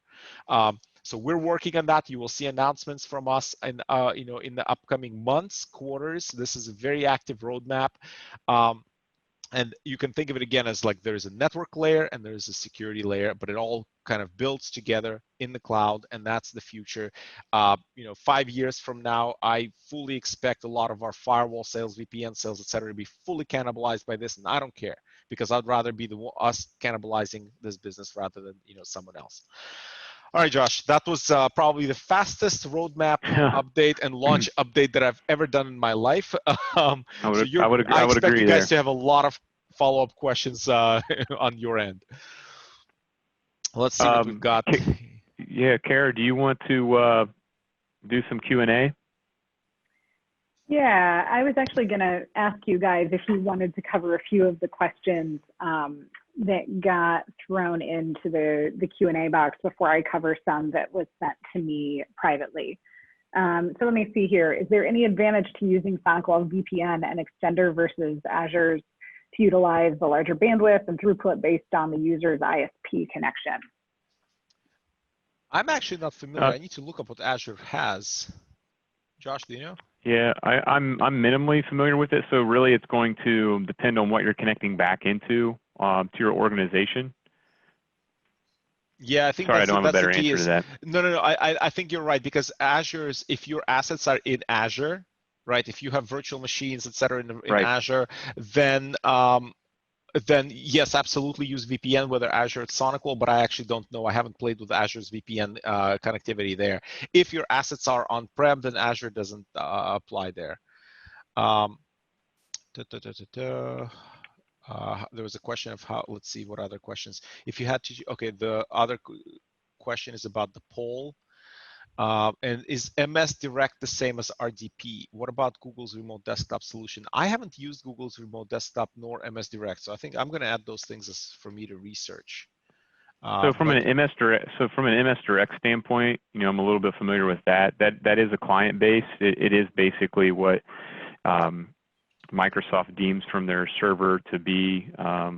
So we're working on that. You will see announcements from us in in the upcoming months, quarters. This is a very active roadmap. And you can think of it again as like there's a network layer and there's a security layer, but it all kind of builds together in the cloud, and that's the future. 5 years from now, I fully expect a lot of our firewall sales, VPN sales, et cetera, to be fully cannibalized by this, and I don't care, because I'd rather be us cannibalizing this business rather than someone else. All right, Josh, that was probably the fastest roadmap update and launch update that I've ever done in my life. I would agree expect you guys there. to have a lot of follow-up questions on your end. Let's see what we've got. Yeah, Kara, do you want to do some Q&A? Yeah, I was actually going to ask you guys if you wanted to cover a few of the questions that got thrown into the Q&A box before I cover some that was sent to me privately. So let me see here. Is there any advantage to using SonicWall VPN and Extender versus Azure's to utilize the larger bandwidth and throughput based on the user's ISP connection? I'm actually not familiar. I need to look up what Azure has. Josh, do you know? Yeah, I'm minimally familiar with it. So really, it's going to depend on what you're connecting back into to your organization. Yeah, I think Sorry, I that's, don't have a that's better the key. answer to that. No. I think you're right, because Azure's, if your assets are in Azure, right? If you have virtual machines, et cetera, in Right. Azure, then yes, absolutely use VPN, whether Azure or SonicWall, but I actually don't know. I haven't played with Azure's VPN connectivity there. If your assets are on-prem, then Azure doesn't apply there. There was a question of how, let's see, what other questions. If you had to, okay, the other question is about the poll. And is MS Direct the same as RDP? What about Google's remote desktop solution? I haven't used Google's remote desktop nor MS Direct, so I think I'm going to add those things as for me to research. So from an MS Direct standpoint, I'm a little bit familiar with that. That is a client base. It is basically what Microsoft deems from their server to be a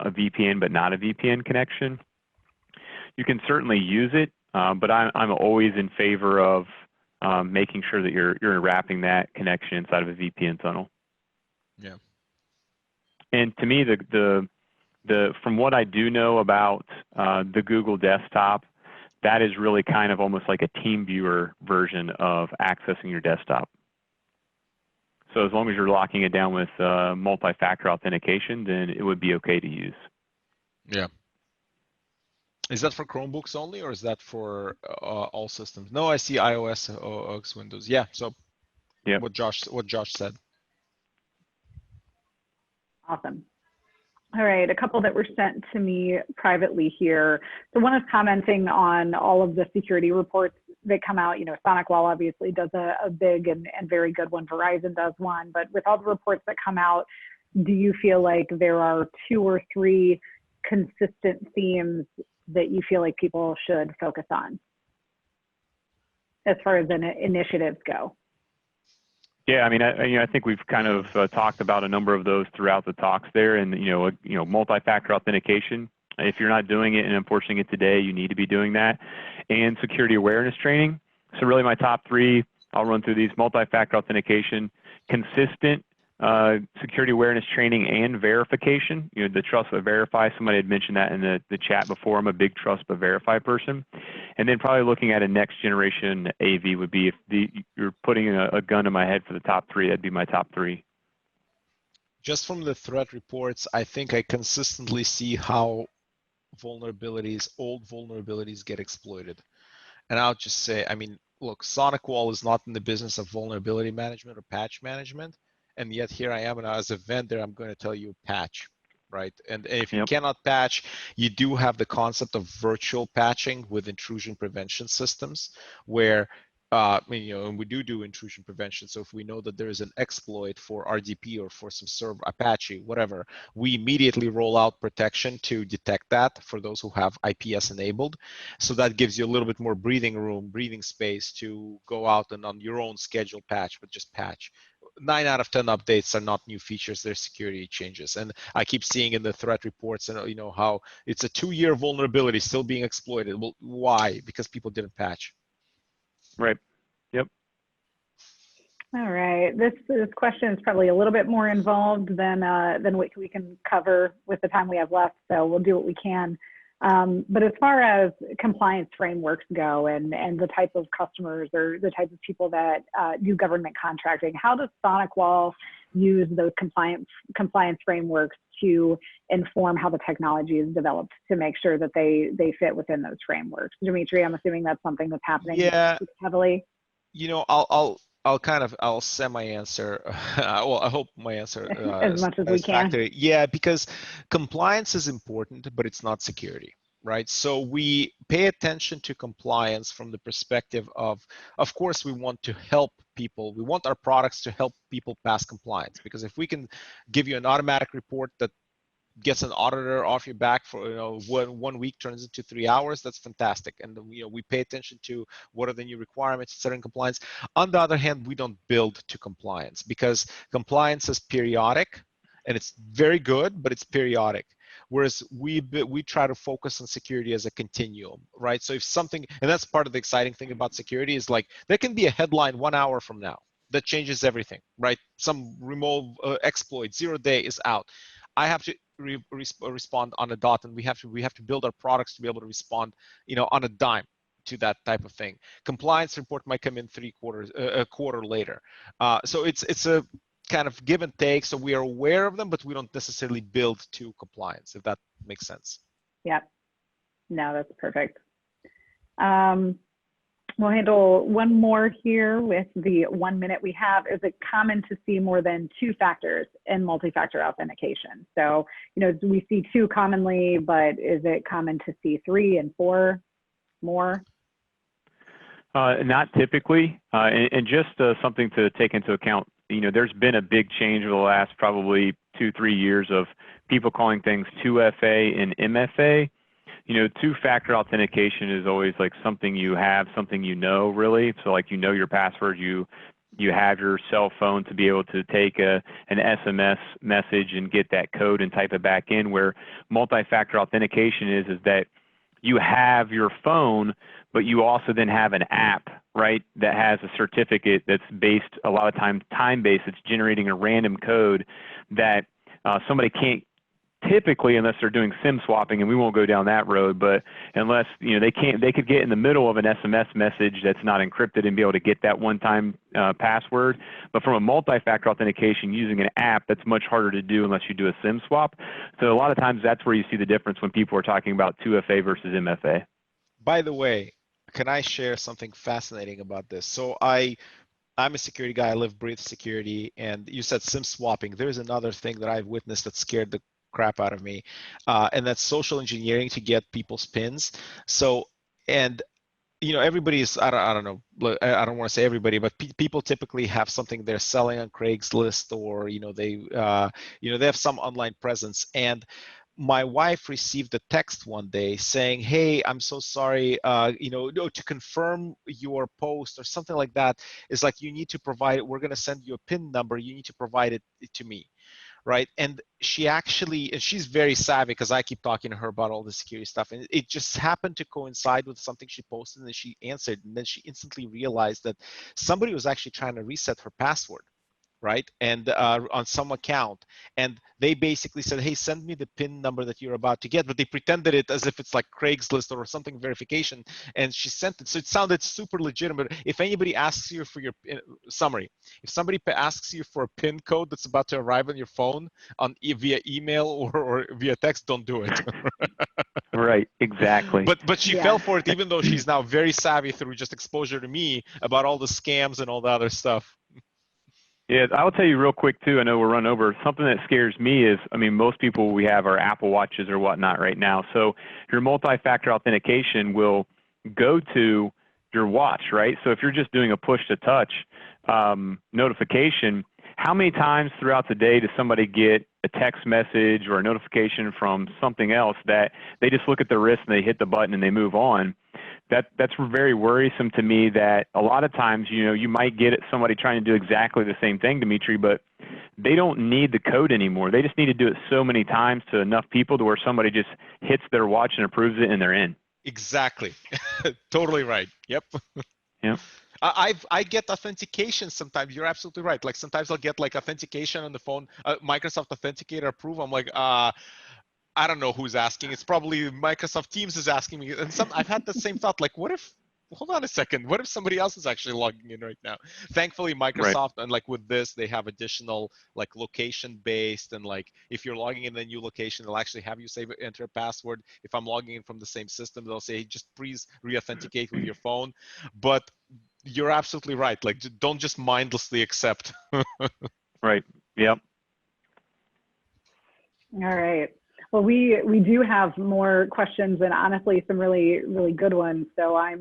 VPN, but not a VPN connection. You can certainly use it. But I'm always in favor of making sure that you're wrapping that connection inside of a VPN tunnel. Yeah. And to me, from what I do know about the Google desktop, that is really kind of almost like a TeamViewer version of accessing your desktop. So as long as you're locking it down with multi-factor authentication, then it would be okay to use. Yeah. Is that for Chromebooks only, or is that for all systems? No, I see iOS, OS, Windows. Yeah, so yeah. What Josh said. Awesome. All right, a couple that were sent to me privately here. So one is commenting on all of the security reports that come out. SonicWall obviously does a big and very good one. Verizon does one. But with all the reports that come out, do you feel like there are 2 or 3 consistent themes that you feel like people should focus on as far as initiatives go? Yeah, I mean, I think we've kind of talked about a number of those throughout the talks there, and multi-factor authentication. If you're not doing it and enforcing it today, you need to be doing that, and security awareness training. So really, my top 3, I'll run through these: multi-factor authentication, consistent security awareness training, and verification. The trust but verify. Somebody had mentioned that in the chat before. I'm a big trust but verify person. And then probably looking at a next generation AV would be, if you're putting a gun to my head for the top 3, that'd be my top 3. Just from the threat reports, I think I consistently see how old vulnerabilities get exploited. And I'll just say, I mean, look, SonicWall is not in the business of vulnerability management or patch management. And yet here I am, and as a vendor, I'm going to tell you patch, right? And if you cannot patch, you do have the concept of virtual patching with intrusion prevention systems, where and we do intrusion prevention. So if we know that there is an exploit for RDP or for some server, Apache, whatever, we immediately roll out protection to detect that for those who have IPS enabled. So that gives you a little bit more breathing space to go out and on your own schedule patch, but just patch. 9 out of 10 updates are not new features, they're security changes. And I keep seeing in the threat reports, and how it's a 2-year vulnerability still being exploited. Well, why? Because people didn't patch. Right. Yep. All right. This question is probably a little bit more involved than what we can cover with the time we have left. So we'll do what we can. But as far as compliance frameworks go, and the type of customers or the type of people that do government contracting, how does SonicWall use those compliance frameworks to inform how the technology is developed to make sure that they fit within those frameworks? Dimitri, I'm assuming that's something that's happening heavily. I'll semi-answer. Well, I hope my answer as much as we can. Yeah, because compliance is important, but it's not security, right? So we pay attention to compliance from the perspective of course, we want to help people. We want our products to help people pass compliance, because if we can give you an automatic report that gets an auditor off your back for 1 week turns into 3 hours, that's fantastic. And we pay attention to what are the new requirements, etc., in compliance. On the other hand, we don't build to compliance, because compliance is periodic, and it's very good, but it's periodic. Whereas we try to focus on security as a continuum, right? So if something, and that's part of the exciting thing about security, is like there can be a headline 1 hour from now that changes everything, right? Some remote exploit, 0 day is out. I have to respond on a dot, and we have to build our products to be able to respond, on a dime to that type of thing. Compliance report might come in a quarter later. So it's a kind of give and take. So we are aware of them, but we don't necessarily build to compliance, if that makes sense. Yeah. No, that's perfect. We'll handle one more here with the 1 minute we have. Is it common to see more than 2 factors in multi-factor authentication? So, we see 2 commonly, but is it common to see 3 and 4 more? Not typically, and just something to take into account. There's been a big change over the last probably 2-3 years of people calling things 2FA and MFA. 2-factor authentication is always like something you have, something really. So like your password, you have your cell phone to be able to take an SMS message and get that code and type it back in. Where multi-factor authentication is that you have your phone, but you also then have an app, right, that has a certificate that's based a lot of time-based. It's generating a random code that somebody can't typically, unless they're doing SIM swapping, and we won't go down that road, but unless they could get in the middle of an SMS message that's not encrypted and be able to get that one-time password. But from a multi-factor authentication using an app, that's much harder to do unless you do a SIM swap. So a lot of times that's where you see the difference when people are talking about 2FA versus MFA. By the way, can I share something fascinating about this? So I'm a security guy. I live, breathe security. And you said SIM swapping. There's another thing that I've witnessed that scared the crap out of me, and that's social engineering to get people's pins. So, and everybody is, I don't know, I don't want to say everybody, but people typically have something they're selling on Craigslist, or they have some online presence. And my wife received a text one day saying, "Hey, I'm so sorry, to confirm your post," or something like that. It's like, you need to provide it. We're going to send you a PIN number. You need to provide it to me. Right. And she's very savvy, because I keep talking to her about all the security stuff. And it just happened to coincide with something she posted, and then she answered. And then she instantly realized that somebody was actually trying to reset her password, right? And on some account. And they basically said, "Hey, send me the PIN number that you're about to get." But they pretended it as if it's like Craigslist or something verification. And she sent it. So it sounded super legitimate. If anybody asks you for your summary, if somebody asks you for a PIN code that's about to arrive on your phone via email or via text, don't do it. Right, exactly. But she fell for it, even though she's now very savvy through just exposure to me about all the scams and all the other stuff. Yeah, I'll tell you real quick too. I know we're running over. Something that scares me is, most people, we have our Apple Watches or whatnot right now. So your multi-factor authentication will go to your watch, right? So if you're just doing a push-to-touch notification, how many times throughout the day does somebody get a text message or a notification from something else that they just look at the wrist and they hit the button and they move on? that's very worrisome to me that a lot of times, you might get somebody trying to do exactly the same thing, Dimitri, but they don't need the code anymore. They just need to do it so many times to enough people to where somebody just hits their watch and approves it and they're in. Exactly. Totally right. Yep. Yeah. I get authentication sometimes. You're absolutely right. Like sometimes I'll get like authentication on the phone, Microsoft Authenticator approve. I'm like, I don't know who's asking. It's probably Microsoft Teams is asking me. And I've had the same thought. Like, hold on a second. What if somebody else is actually logging in right now? Thankfully, Microsoft, and like with this, they have additional like location based, and like if you're logging in a new location, they'll actually have you enter a password. If I'm logging in from the same system, they'll say, just please re-authenticate with your phone. But you're absolutely right. Like, don't just mindlessly accept. Right. Yep. All right. Well, we do have more questions and honestly some really, really good ones. So I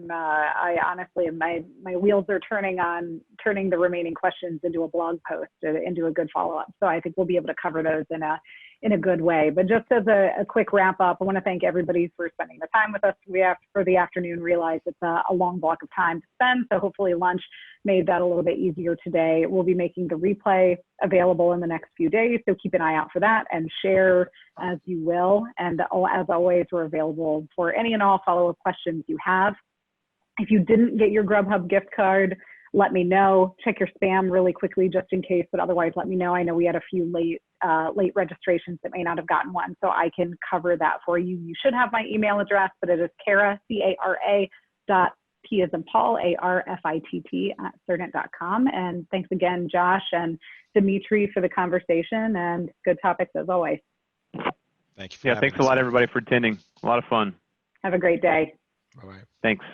honestly, my wheels are turning the remaining questions into a blog post, into a good follow-up. So I think we'll be able to cover those in a good way. But just as a quick wrap up, I want to thank everybody for spending the time with us. We have for the afternoon realize it's a long block of time to spend. So hopefully lunch made that a little bit easier today. We'll be making the replay available in the next few days. So keep an eye out for that and share as you will. And as always, we're available for any and all follow-up questions you have. If you didn't get your Grubhub gift card, let me know. Check your spam really quickly just in case, but otherwise let me know. I know we had a few late registrations that may not have gotten one, so I can cover that for you. You should have my email address, but it is Cara, C-A-R-A, P as in Paul, A-R-F-I-T-T @cernet.com. And thanks again, Josh and Dimitri, for the conversation and good topics as always. Thank you. Yeah, thanks a lot, everybody, for attending. A lot of fun. Have a great day. Bye-bye. Thanks.